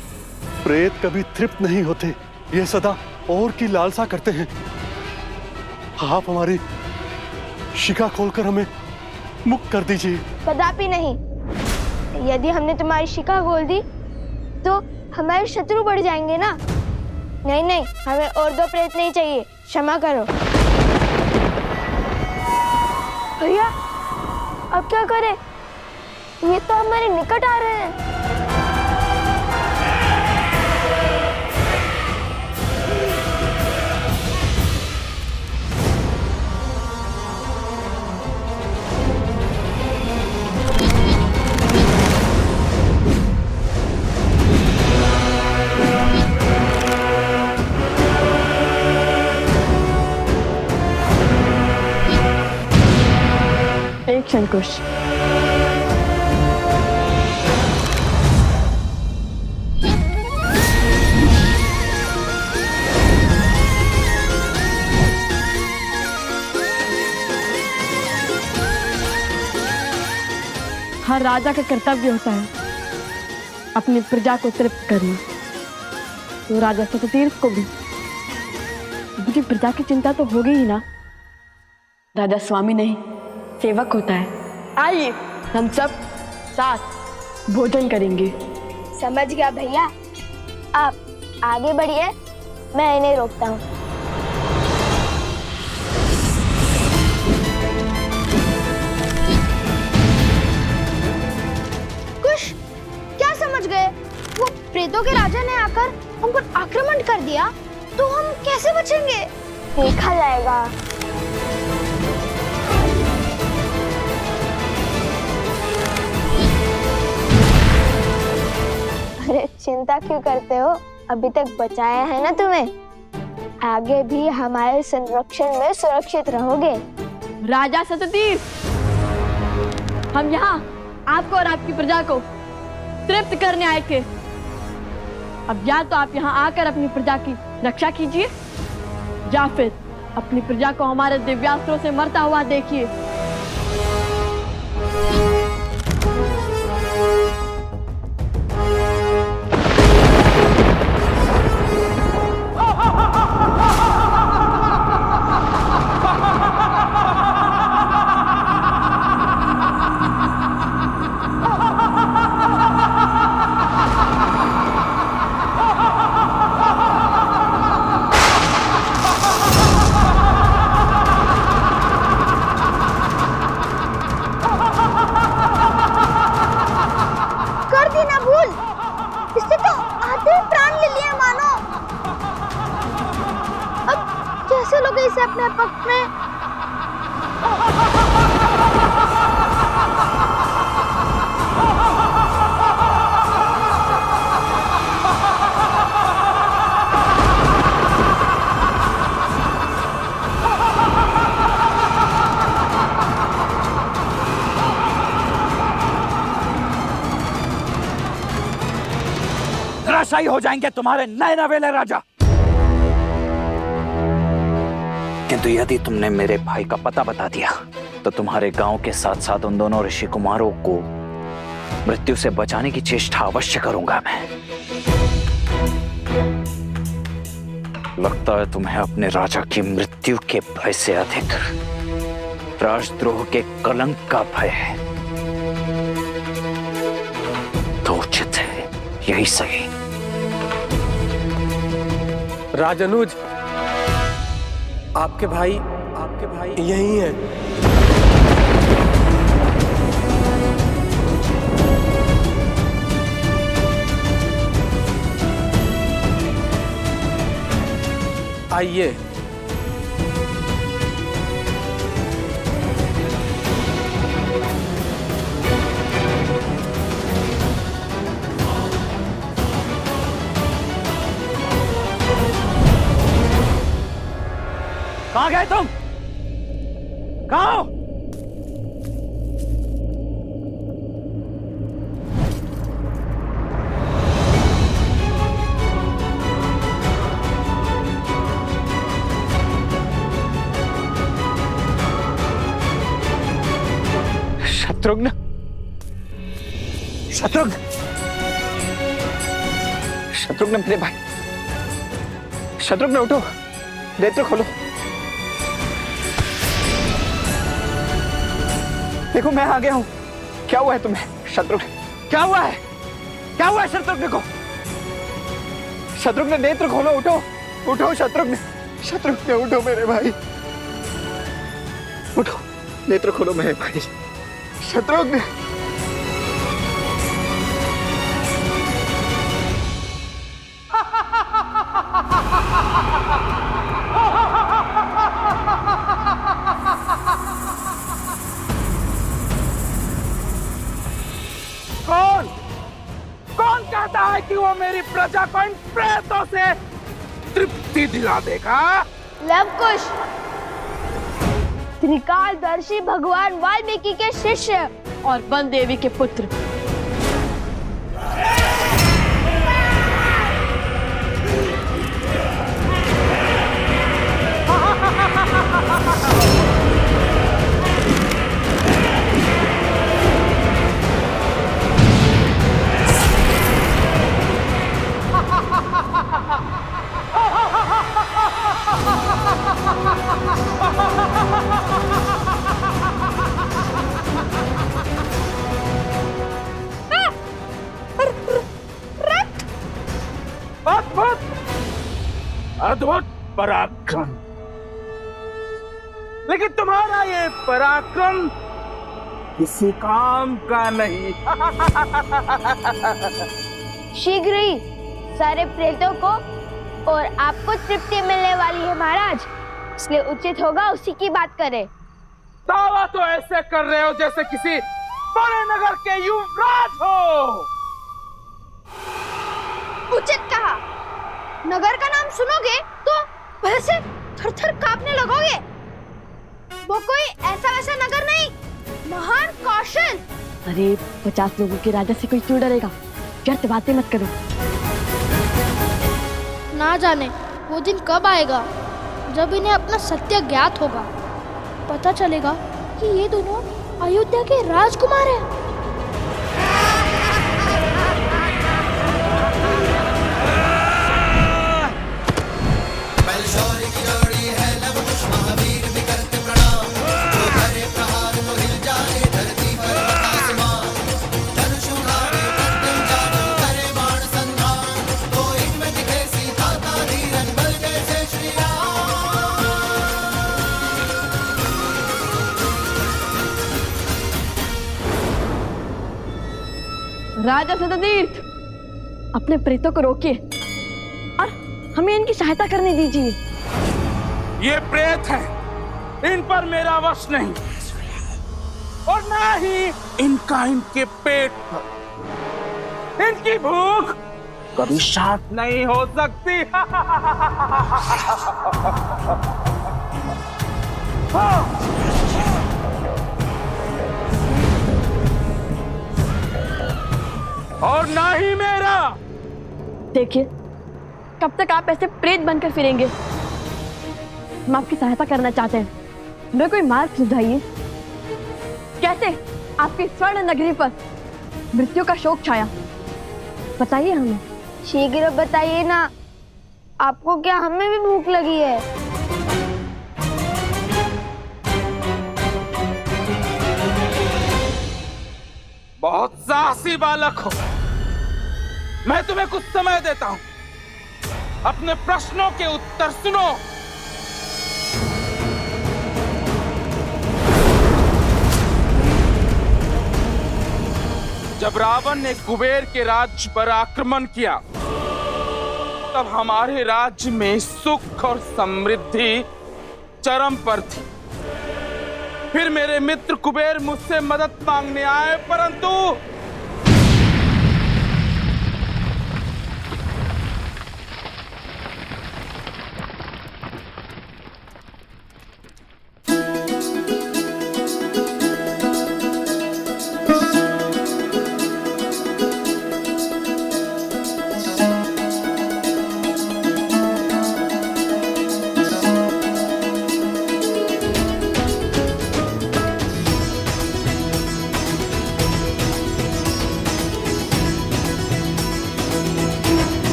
प्रेत कभी तृप्त नहीं होते, ये सदा और की लालसा करते हैं। आप हमारी शिका खोलकर हमें मुक्त कर दीजिए। कदापि नहीं। यदि हमने तुम्हारी शिका खोल दी तो हमारे शत्रु बढ़ जाएंगे ना। नहीं नहीं, हमें और 2 प्रेत नहीं चाहिए, क्षमा करो। भैया अब क्या करें, ये तो हमारे निकट आ रहे हैं। शंकुश, हर राजा का कर्तव्य होता है अपनी प्रजा को तृप्त करना। तो राजा सततीर्थ को भी मुझे प्रजा की चिंता तो होगी ही ना। राजा स्वामी नहीं सेवक होता है। आइए हम सब साथ भोजन करेंगे। समझ गया भैया, आप आगे बढ़िए, मैं इन्हें रोकता हूँ। कुश, क्या समझ गए? वो प्रेतों के राजा ने आकर हम पर आक्रमण कर दिया तो हम कैसे बचेंगे? देखा जाएगा। अरे चिंता क्यों करते हो, अभी तक बचाया है ना तुम्हें। आगे भी हमारे संरक्षण में सुरक्षित रहोगे। राजा सततीर्थ, हम यहाँ आपको और आपकी प्रजा को तृप्त करने आए थे। अब या तो आप यहाँ आकर अपनी प्रजा की रक्षा कीजिए या फिर अपनी प्रजा को हमारे दिव्यास्त्रों से मरता हुआ देखिए। कैसे लोगे इसे अपने पक्ष में? धराशायी हो जाएंगे तुम्हारे नए नवेले राजा। किंतु यदि तुमने मेरे भाई का पता बता दिया तो तुम्हारे गांव के साथ साथ उन दोनों ऋषि कुमारों को मृत्यु से बचाने की चेष्टा अवश्य करूंगा मैं। लगता है तुम्हें अपने राजा की मृत्यु के भय से अधिक राजद्रोह के कलंक का भय है। तो उचित है, यही सही। राजनुज, आपके भाई यही है। आइए। कहां गए तुम? कहां हो? शत्रुघ्न, शत्रुघ्न, शत्रुघ्न मेरे भाई, शत्रुघ्न उठो, नेत्र खोलो। देखो मैं आ गया हूं। क्या हुआ है तुम्हें शत्रुघ्न? क्या हुआ है? क्या हुआ है शत्रुघ्न को? शत्रुघ्न नेत्र खोलो, उठो, उठो शत्रुघ्न, शत्रुघ्न उठो मेरे भाई, उठो, नेत्र खोलो मेरे भाई, शत्रुघ्न। कौन कहता है कि वो मेरी प्रजा को इन प्रेतों से तृप्ति दिला देगा? लवकुश, त्रिकालदर्शी भगवान वाल्मीकि के शिष्य और वन देवी के पुत्र। अद्भुत पराक्रम, लेकिन तुम्हारा ये पराक्रम किसी काम का नहीं। शीघ्र ही सारे प्रेतों को और आपको तृप्ति मिलने वाली है महाराज, इसलिए उचित होगा उसी की बात करें। दावा तो ऐसे कर रहे हो जैसे किसी बड़े नगर के युवराज हो। उचित कहा। नगर का नाम सुनोगे तो भय से थर-थर कांपने लगोगे। वो कोई ऐसा वैसा नगर नहीं, महान कौशल। अरे 50 लोगों के राजा से कोई क्यों डरेगा? व्यर्थ बातें मत करो। ना जाने वो दिन कब आएगा जब इन्हें अपना सत्य ज्ञात होगा। पता चलेगा कि ये दोनों अयोध्या के राजकुमार हैं। राजा सततीर्थ, अपने प्रेतों को रोकिए और हमें इनकी सहायता करने दीजिए। ये प्रेत हैं, इन पर मेरा वश नहीं, और ना ही इनका इनके पेट पर। इनकी भूख कभी शांत नहीं हो सकती। और ना ही मेरा। देखिए, कब तक आप ऐसे प्रेत बनकर फिरेंगे? हम आपकी सहायता करना चाहते हैं, हमें कोई मार्ग सुझाइए। कैसे आपकी स्वर्ण नगरी पर मृत्यु का शोक छाया, बताइए हमें। शीघ्र बताइए ना, आपको क्या हमें भी भूख लगी है? बहुत साहसी बालक हो, मैं तुम्हें कुछ समय देता हूं, अपने प्रश्नों के उत्तर सुनो। जब रावण ने कुबेर के राज्य पर आक्रमण किया, तब हमारे राज्य में सुख और समृद्धि चरम पर थी। फिर मेरे मित्र कुबेर मुझसे मदद मांगने आए, परंतु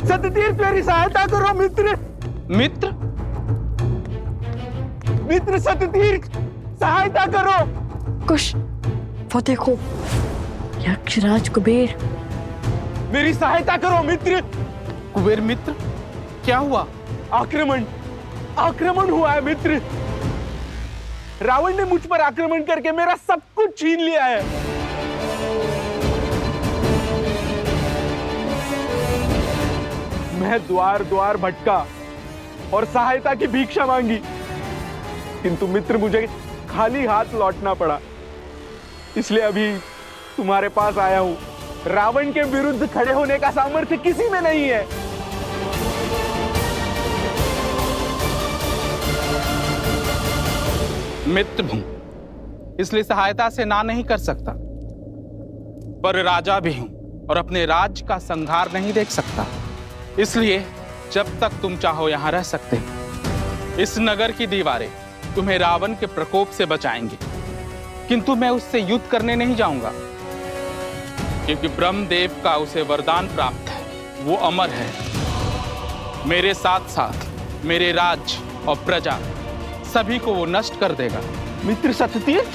सततीर्थ मेरी सहायता करो मित्र। मित्र मित्र सततीर्थ सहायता करो। कुश, वो देखो, यक्षराज कुबेर। मेरी सहायता करो मित्र। कुबेर मित्र, क्या हुआ? आक्रमण हुआ है मित्र। रावण ने मुझ पर आक्रमण करके मेरा सब कुछ छीन लिया है। मैं द्वार द्वार भटका और सहायता की भिक्षा मांगी, किंतु मित्र मुझे खाली हाथ लौटना पड़ा। इसलिए अभी तुम्हारे पास आया हूं। रावण के विरुद्ध खड़े होने का सामर्थ्य किसी में नहीं है। मित्र हूं, इसलिए सहायता से ना नहीं कर सकता, पर राजा भी हूं और अपने राज्य का संहार नहीं देख सकता। इसलिए जब तक तुम चाहो यहां रह सकते हो। इस नगर की दीवारें तुम्हें रावण के प्रकोप से बचाएंगी, किंतु मैं उससे युद्ध करने नहीं जाऊंगा, क्योंकि ब्रह्मदेव का उसे वरदान प्राप्त है, वो अमर है। मेरे साथ साथ मेरे राज्य और प्रजा सभी को वो नष्ट कर देगा। मित्र सततीर्थ,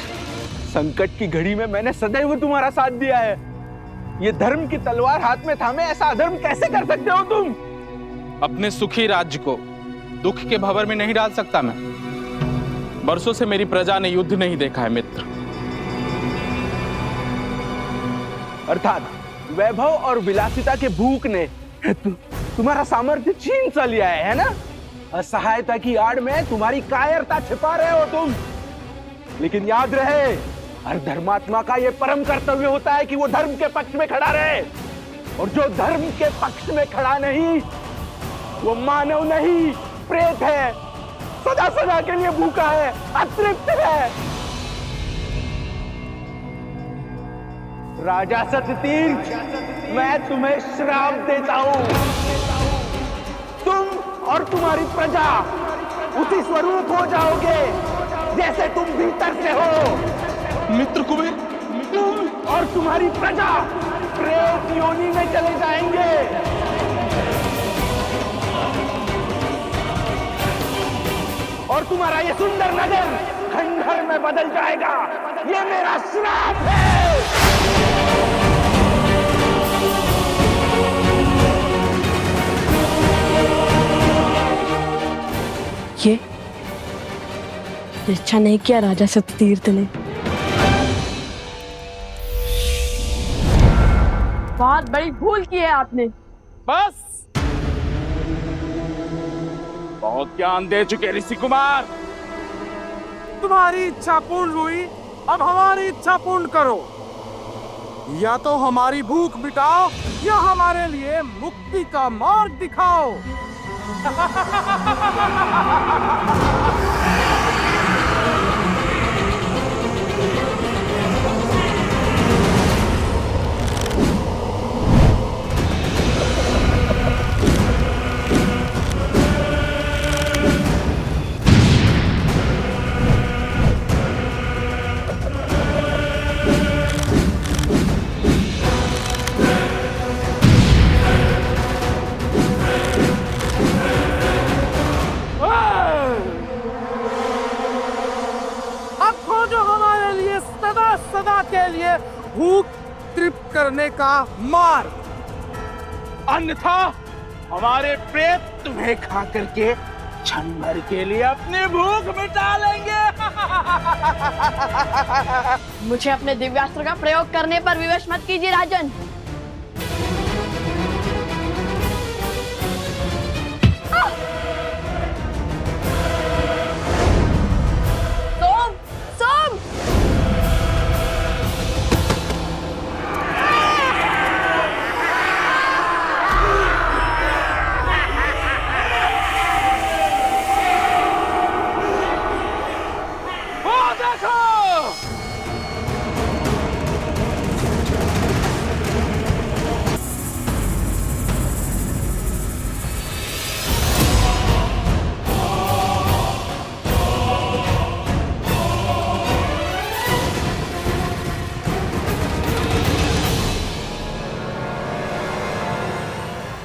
संकट की घड़ी में मैंने सदैव तुम्हारा साथ दिया है। ये धर्म की तलवार हाथ में थामे ऐसा अधर्म कैसे कर सकते हो तुम? अपने सुखी राज्य को दुख के भंवर में नहीं डाल सकता मैं। बरसों से मेरी प्रजा ने युद्ध नहीं देखा है मित्र। अर्थात वैभव और विलासिता के भूख ने तुम्हारा सामर्थ्य छीन सा लिया है ना? असहायता की आड़ में तुम्हारी कायरता छिपा रहे हो तुम। लेकिन याद रहे, हर धर्मात्मा का यह परम कर्तव्य होता है कि वो धर्म के पक्ष में खड़ा रहे, और जो धर्म के पक्ष में खड़ा नहीं, वो मानव नहीं, प्रेत है, सदा सदा के लिए भूखा है, अतृप्त है। राजा सततीर्थ, मैं तुम्हें श्राप देता हूं। तुम और तुम्हारी प्रजा उसी स्वरूप हो जाओगे जैसे तुम भीतर से हो। मित्र कुबेर, तुम और तुम्हारी प्रजा प्रेत योनि में चले जाएंगे। और तुम्हारा ये सुंदर नगर खंडहर में बदल जाएगा। ये मेरा श्राप है। ये अच्छा नहीं किया राजा सततीर्थ ने। बहुत बड़ी भूल की है आपने। बस बहुत ज्ञान दे चुके ऋषि कुमार। तुम्हारी इच्छा पूर्ण हुई, अब हमारी इच्छा पूर्ण करो। या तो हमारी भूख मिटाओ या हमारे लिए मुक्ति का मार्ग दिखाओ। सदा के लिए भूख तृप्त करने का मार्ग, अन्यथा हमारे प्रेत तुम्हें खा करके क्षण भर के लिए अपनी भूख मिटा लेंगे। मुझे अपने दिव्यास्त्र का प्रयोग करने पर विवश मत कीजिए राजन। सोम, सोम।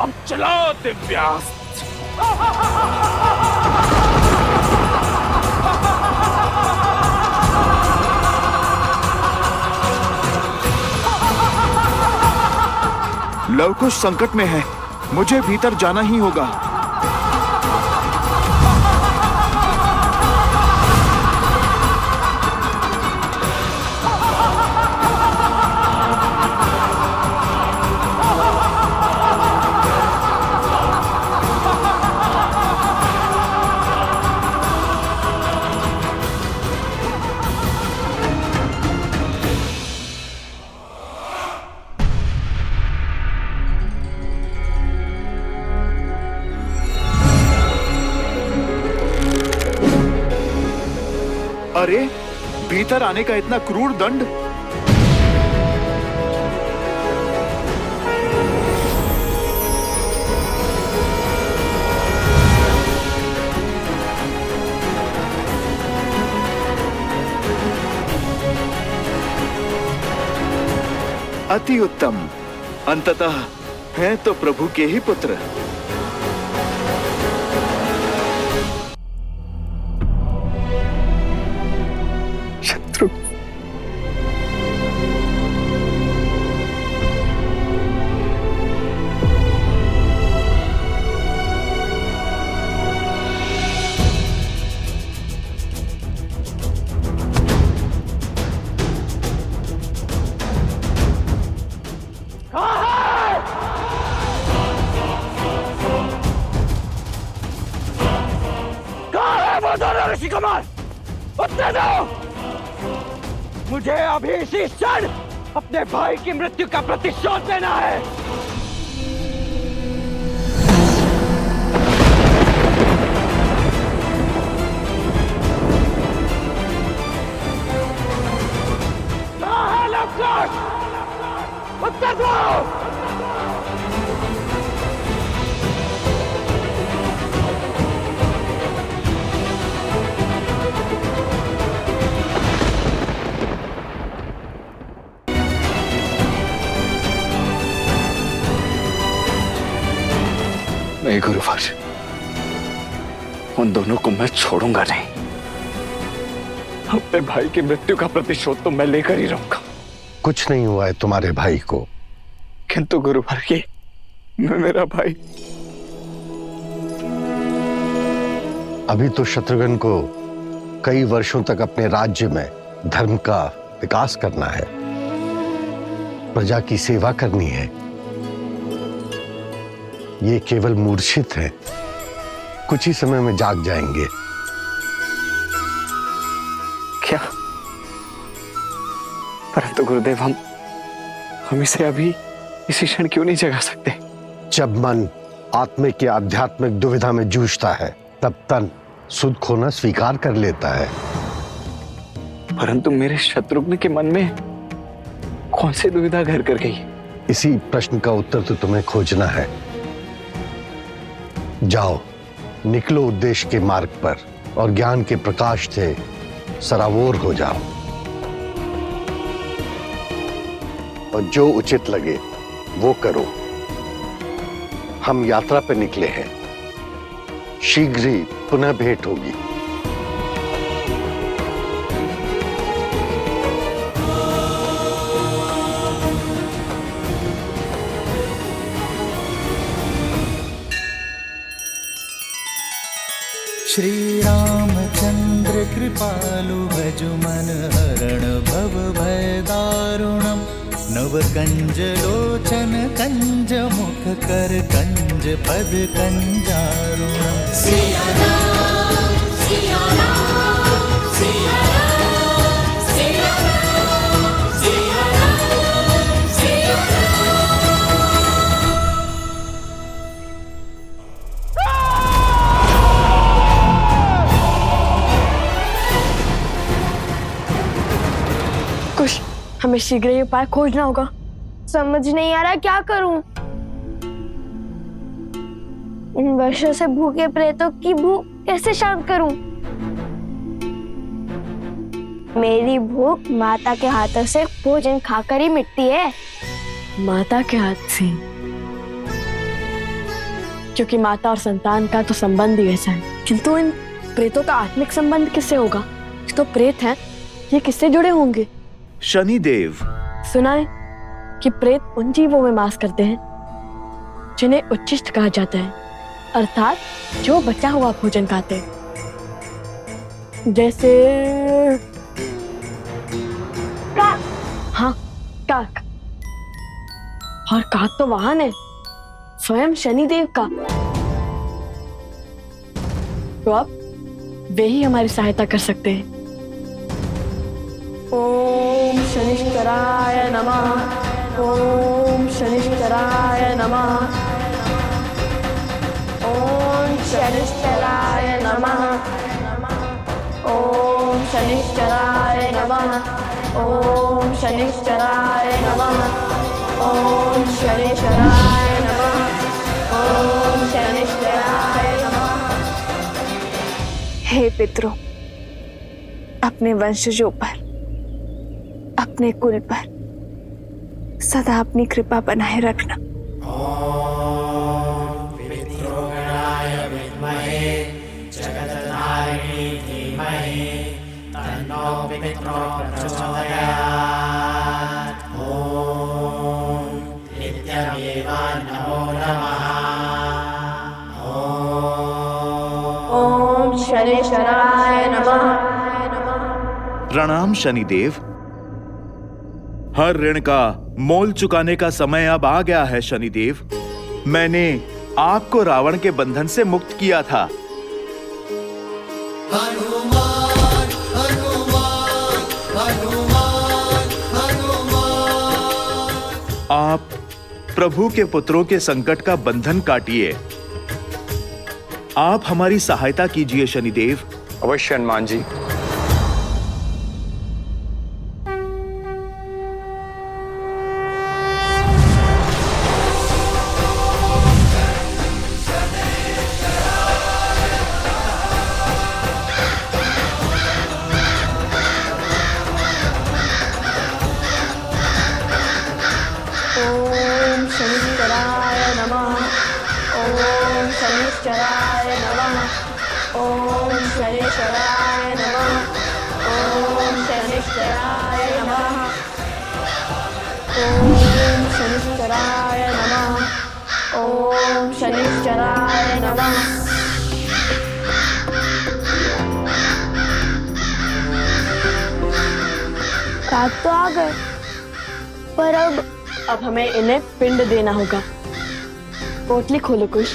अब चलाओ दिव्यास्त्र। लवकुश संकट में है, मुझे भीतर जाना ही होगा। अरे, भीतर आने का इतना क्रूर दंड। अति उत्तम, अंततः हैं तो प्रभु के ही पुत्र। ऋषि कुमार, उत्तर दो। मुझे अभी इसी क्षण अपने भाई की मृत्यु का प्रतिशोध लेना है। उत्तर दो। नहीं गुरुवर, उन दोनों को मैं छोड़ूंगा नहीं। अपने भाई की मृत्यु का प्रतिशोध तो मैं लेकर ही रहूंगा। कुछ नहीं हुआ है तुम्हारे भाई को। किंतु गुरुवर, ये मेरा भाई। अभी तो शत्रुघ्न को कई वर्षों तक अपने राज्य में धर्म का विकास करना है। प्रजा की सेवा करनी है। ये केवल मूर्छित है, कुछ ही समय में जाग जाएंगे। क्या? परंतु गुरुदेव, हम इसे अभी इसी क्षण क्यों नहीं जगा सकते? जब मन आत्मिक या आध्यात्मिक दुविधा में जूझता है, तब तन सुध खोना स्वीकार कर लेता है। परंतु मेरे शत्रुघ्न के मन में कौन सी दुविधा घर कर गई? इसी प्रश्न का उत्तर तो तुम्हें खोजना है। जाओ, निकलो उद्देश्य के मार्ग पर और ज्ञान के प्रकाश से सराबोर हो जाओ, और जो उचित लगे वो करो। हम यात्रा पर निकले हैं, शीघ्र ही पुनः भेंट होगी। श्री रामचंद्र कृपालु भजु मन हरण भव भय दारुणम। नव कंज लोचन कंज मुख कर कंज पद कंजारुणम। सिया राम, सिया राम, सिया राम, सिया राम, सिया राम, सिया कुछ हमें शीघ्र ये उपाय खोजना होगा। समझ नहीं आ रहा क्या करूं। इन वर्षों से भूखे प्रेतों की भूख कैसे शांत करूं? मेरी भूख माता के हाथों से भोजन खाकर ही मिटती है। माता के हाथ से? क्योंकि माता और संतान का तो संबंध ही ऐसा है। किंतु इन प्रेतों का आत्मिक संबंध किससे होगा? तो प्रेत हैं, ये किससे जुड़े होंगे? शनिदेव। सुना है कि प्रेत उन जीवों में वास करते हैं जिन्हें उच्छिष्ट कहा जाता है, अर्थात जो बचा हुआ भोजन खाते हैं। जैसे काक। हाँ, काक। और काक तो वाहन है स्वयं शनिदेव का। तो अब वे ही हमारी सहायता कर सकते हैं। ओम शनिश्चराय नमः। ओम शनिश्चराय नमः। ओम शनिश्चराय नमः। ओम शनिश्चराय नमः। ओम शनिश्चराय नमः। ओम शनिश्चराय नमः। ओम शनिश्चराय नमः। हे पितरों, अपने वंशजों पर, अपने कुल पर सदा अपनी कृपा बनाए रखना। पितृगणाय विद्महे जगदधारिणी धीमहि तन्नो पितरो प्रचोदयात्। ओम नित्यमेव नमो नमः। ओम शनिश्चराय नमः। प्रणाम शनिदेव। हर ऋण का मोल चुकाने का समय अब आ गया है शनिदेव। मैंने आपको रावण के बंधन से मुक्त किया था। हनुमान हनुमान हनुमान हनुमान। आप प्रभु के पुत्रों के संकट का बंधन काटिए। आप हमारी सहायता कीजिए शनिदेव। अवश्य हनुमान जी। ओम शनिश्चराय नमः। ओम शनिश्चराय नमः। ओम शनिश्चराय नमः। ओम शनिश्चराय नमः। ओम शनिश्चराय नमः। ओम शनिश्चराय नमः। काक तो आ गए, पर अब अब हमें इन्हें पिंड देना होगा। पोटली खोलो कुश।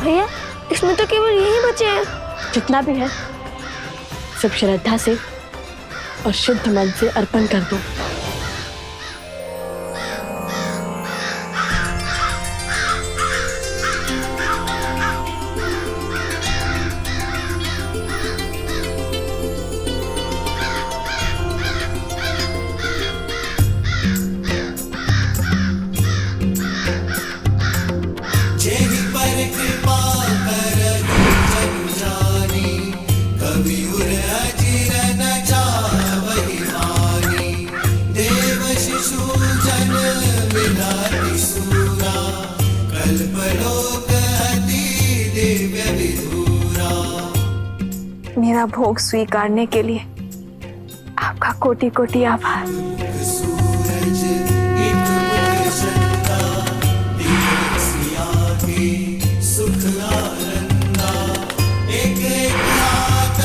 भैया इसमें तो केवल यही बचे हैं। जितना भी है सब श्रद्धा से और शुद्ध मन से अर्पण कर दो। जेहि पर कृपा करहि जग जानी, कवि उर अजिर न जावहि मानी। देव शिशु जन विधाति सूरा, कल्पलोक अति दिव्य विधुरा। मेरा भोग स्वीकारने के लिए आपका कोटि कोटि आभार। सूरज एक मुख श्रद्धा, दिव्य सिया के सुख आनंदा। एक एक हाथ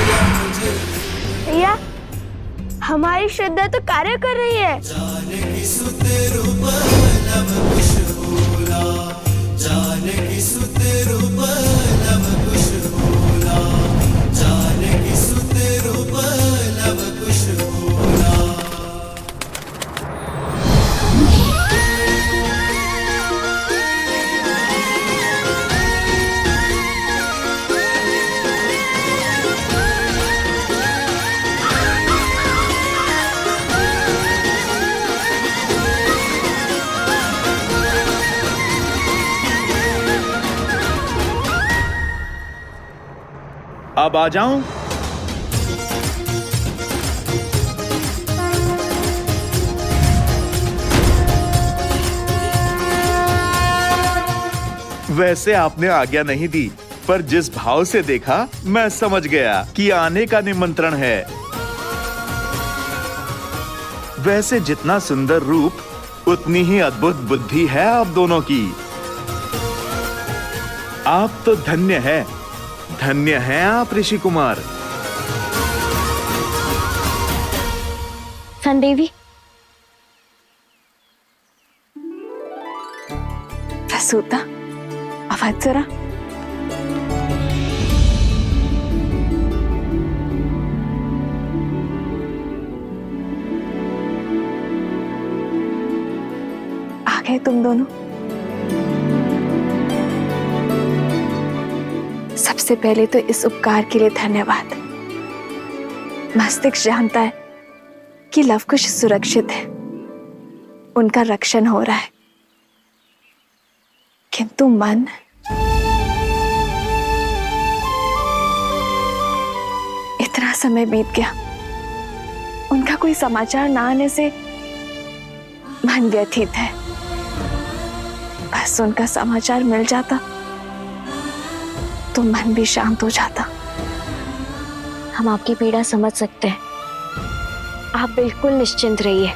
यमुज भैया हमारी श्रद्धा तो कार्य कर रही है। जानकी सुत रूप नव कुश होला, जानकी सुत रूप नव कुश होला, जानकी सुत रूप नव कुश होला। अब आ जाऊं? वैसे आपने आज्ञा नहीं दी, पर जिस भाव से देखा मैं समझ गया कि आने का निमंत्रण है। वैसे जितना सुंदर रूप उतनी ही अद्भुत बुद्धि है आप दोनों की। आप तो धन्य हैं आप ऋषि कुमार। संदेवी प्रसूता आवाज जरा। आ गए तुम दोनों। सबसे पहले तो इस उपकार के लिए धन्यवाद। मस्तिष्क जानता है कि लवकुश सुरक्षित है, उनका रक्षण हो रहा है, किंतु मन इतना समय बीत गया, उनका कोई समाचार ना आने से मन व्यथित है। बस उनका समाचार मिल जाता तो मन भी शांत हो जाता। हम आपकी पीड़ा समझ सकते हैं, आप बिल्कुल निश्चिंत रहिए।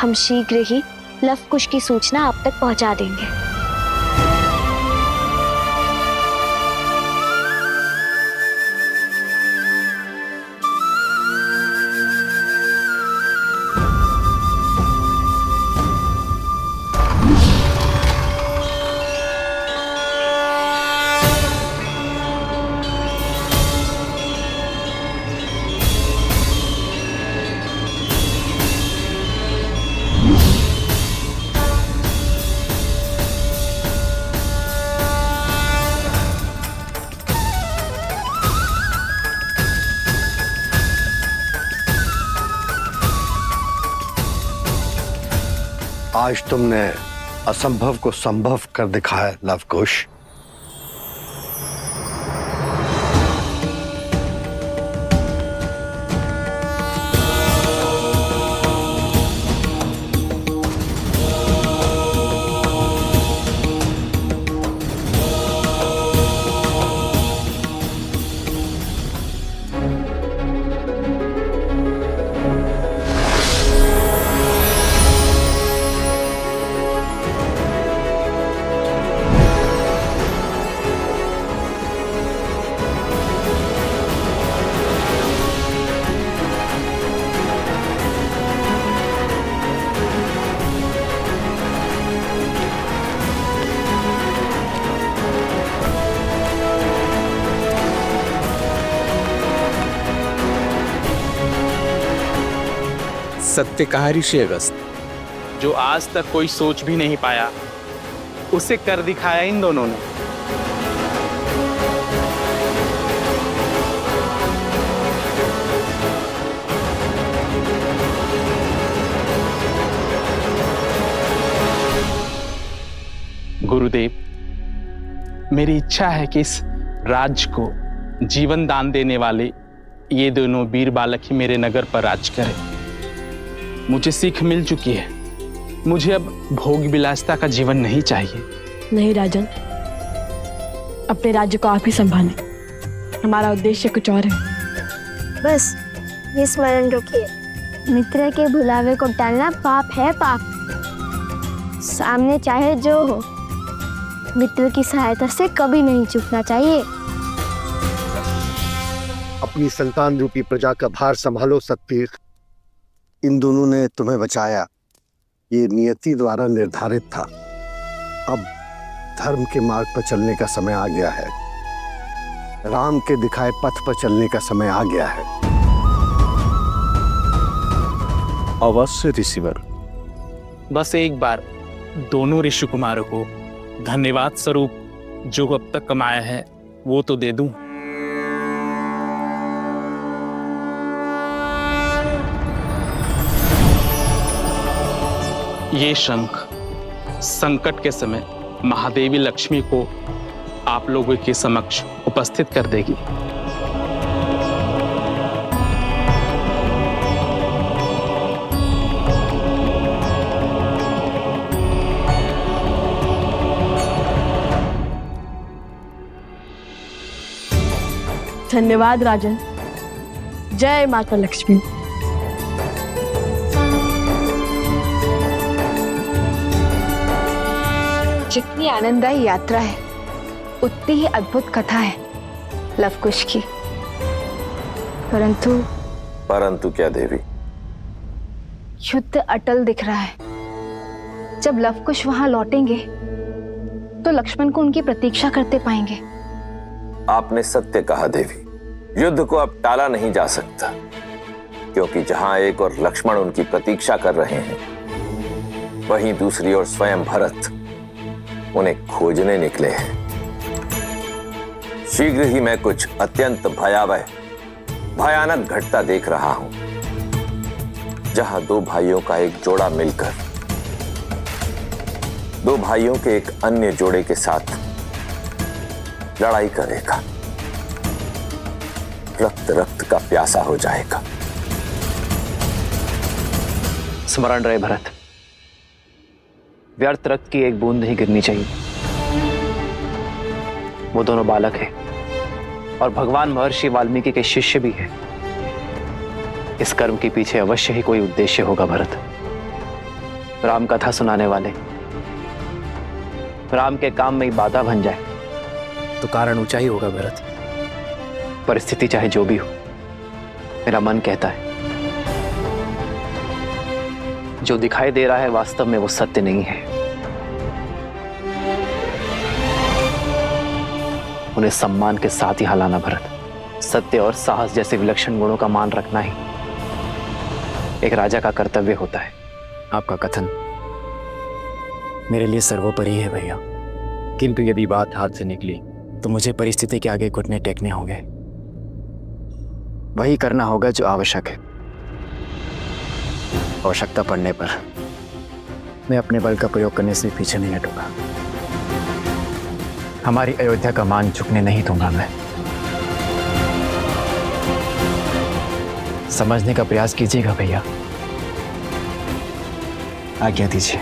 हम शीघ्र ही लवकुश की सूचना आप तक पहुंचा देंगे। आज तुमने असंभव को संभव कर दिखाया लवकुश। सत्य कहा ऋषि अगस्त। जो आज तक कोई सोच भी नहीं पाया उसे कर दिखाया इन दोनों ने। गुरुदेव, मेरी इच्छा है कि इस राज्य को जीवन दान देने वाले ये दोनों वीर बालक ही मेरे नगर पर राज करें। मुझे सीख मिल चुकी है, मुझे अब भोग विलासिता का जीवन नहीं चाहिए। नहीं राजन, अपने राज्य को आप ही संभालें। हमारा उद्देश्य कुछ और है। बस ये स्मरण रखिए, मित्र के भुलावे को टालना पाप है, पाप। सामने चाहे जो हो, मित्र की सहायता से कभी नहीं चूकना चाहिए। अपनी संतान रूपी प्रजा का भार संभालो सतपीर। इन दोनों ने तुम्हें बचाया, ये नियति द्वारा निर्धारित था। अब धर्म के मार्ग पर चलने का समय आ गया है, राम के दिखाए पथ पर चलने का समय आ गया है। अवश्य ऋषिवर। बस एक बार दोनों ऋषि कुमारों को धन्यवाद स्वरूप जो अब तक कमाया है वो तो दे दूं। ये शंख संकट के समय महादेवी लक्ष्मी को आप लोगों के समक्ष उपस्थित कर देगी। धन्यवाद राजन। जय माता लक्ष्मी। जितनी आनंददायी यात्रा है उतनी ही अद्भुत कथा है लवकुश की। परंतु क्या देवी? युद्ध अटल दिख रहा है। जब लवकुश वहां लौटेंगे तो लक्ष्मण को उनकी प्रतीक्षा करते पाएंगे। आपने सत्य कहा देवी, युद्ध को अब टाला नहीं जा सकता, क्योंकि जहां एक और लक्ष्मण उनकी प्रतीक्षा कर रहे हैं, वहीं दूसरी ओर स्वयं भरत उन्हें खोजने निकले हैं। शीघ्र ही मैं कुछ अत्यंत भयानक घटना देख रहा हूं, जहां दो भाइयों का एक जोड़ा मिलकर दो भाइयों के एक अन्य जोड़े के साथ लड़ाई करेगा, रक्त रक्त का प्यासा हो जाएगा। स्मरण रहे भरत, व्यर्थ रक्त की एक बूंद नहीं गिरनी चाहिए। वो दोनों बालक हैं और भगवान महर्षि वाल्मीकि के शिष्य भी हैं। इस कर्म के पीछे अवश्य ही कोई उद्देश्य होगा भरत। राम कथा सुनाने वाले राम के काम में ही बाधा बन जाए तो कारण ऊंचा ही होगा भरत। परिस्थिति चाहे जो भी हो, मेरा मन कहता है जो दिखाई दे रहा है वास्तव में वो सत्य नहीं है। उन्हें सम्मान के साथ ही हलाना भरत। सत्य और साहस जैसे विलक्षण गुणों का मान रखना ही एक राजा का कर्तव्य होता है। आपका कथन मेरे लिए सर्वोपरि है भैया, किंतु यदि बात हाथ से निकली तो मुझे परिस्थिति के आगे घुटने टेकने होंगे। वही करना होगा जो आवश्यक है। आवश्यकता पड़ने पर मैं अपने बल का प्रयोग करने से पीछे नहीं हटूंगा। हमारी अयोध्या का मान झुकने नहीं दूंगा मैं। समझने का प्रयास कीजिएगा भैया, आज्ञा दीजिए।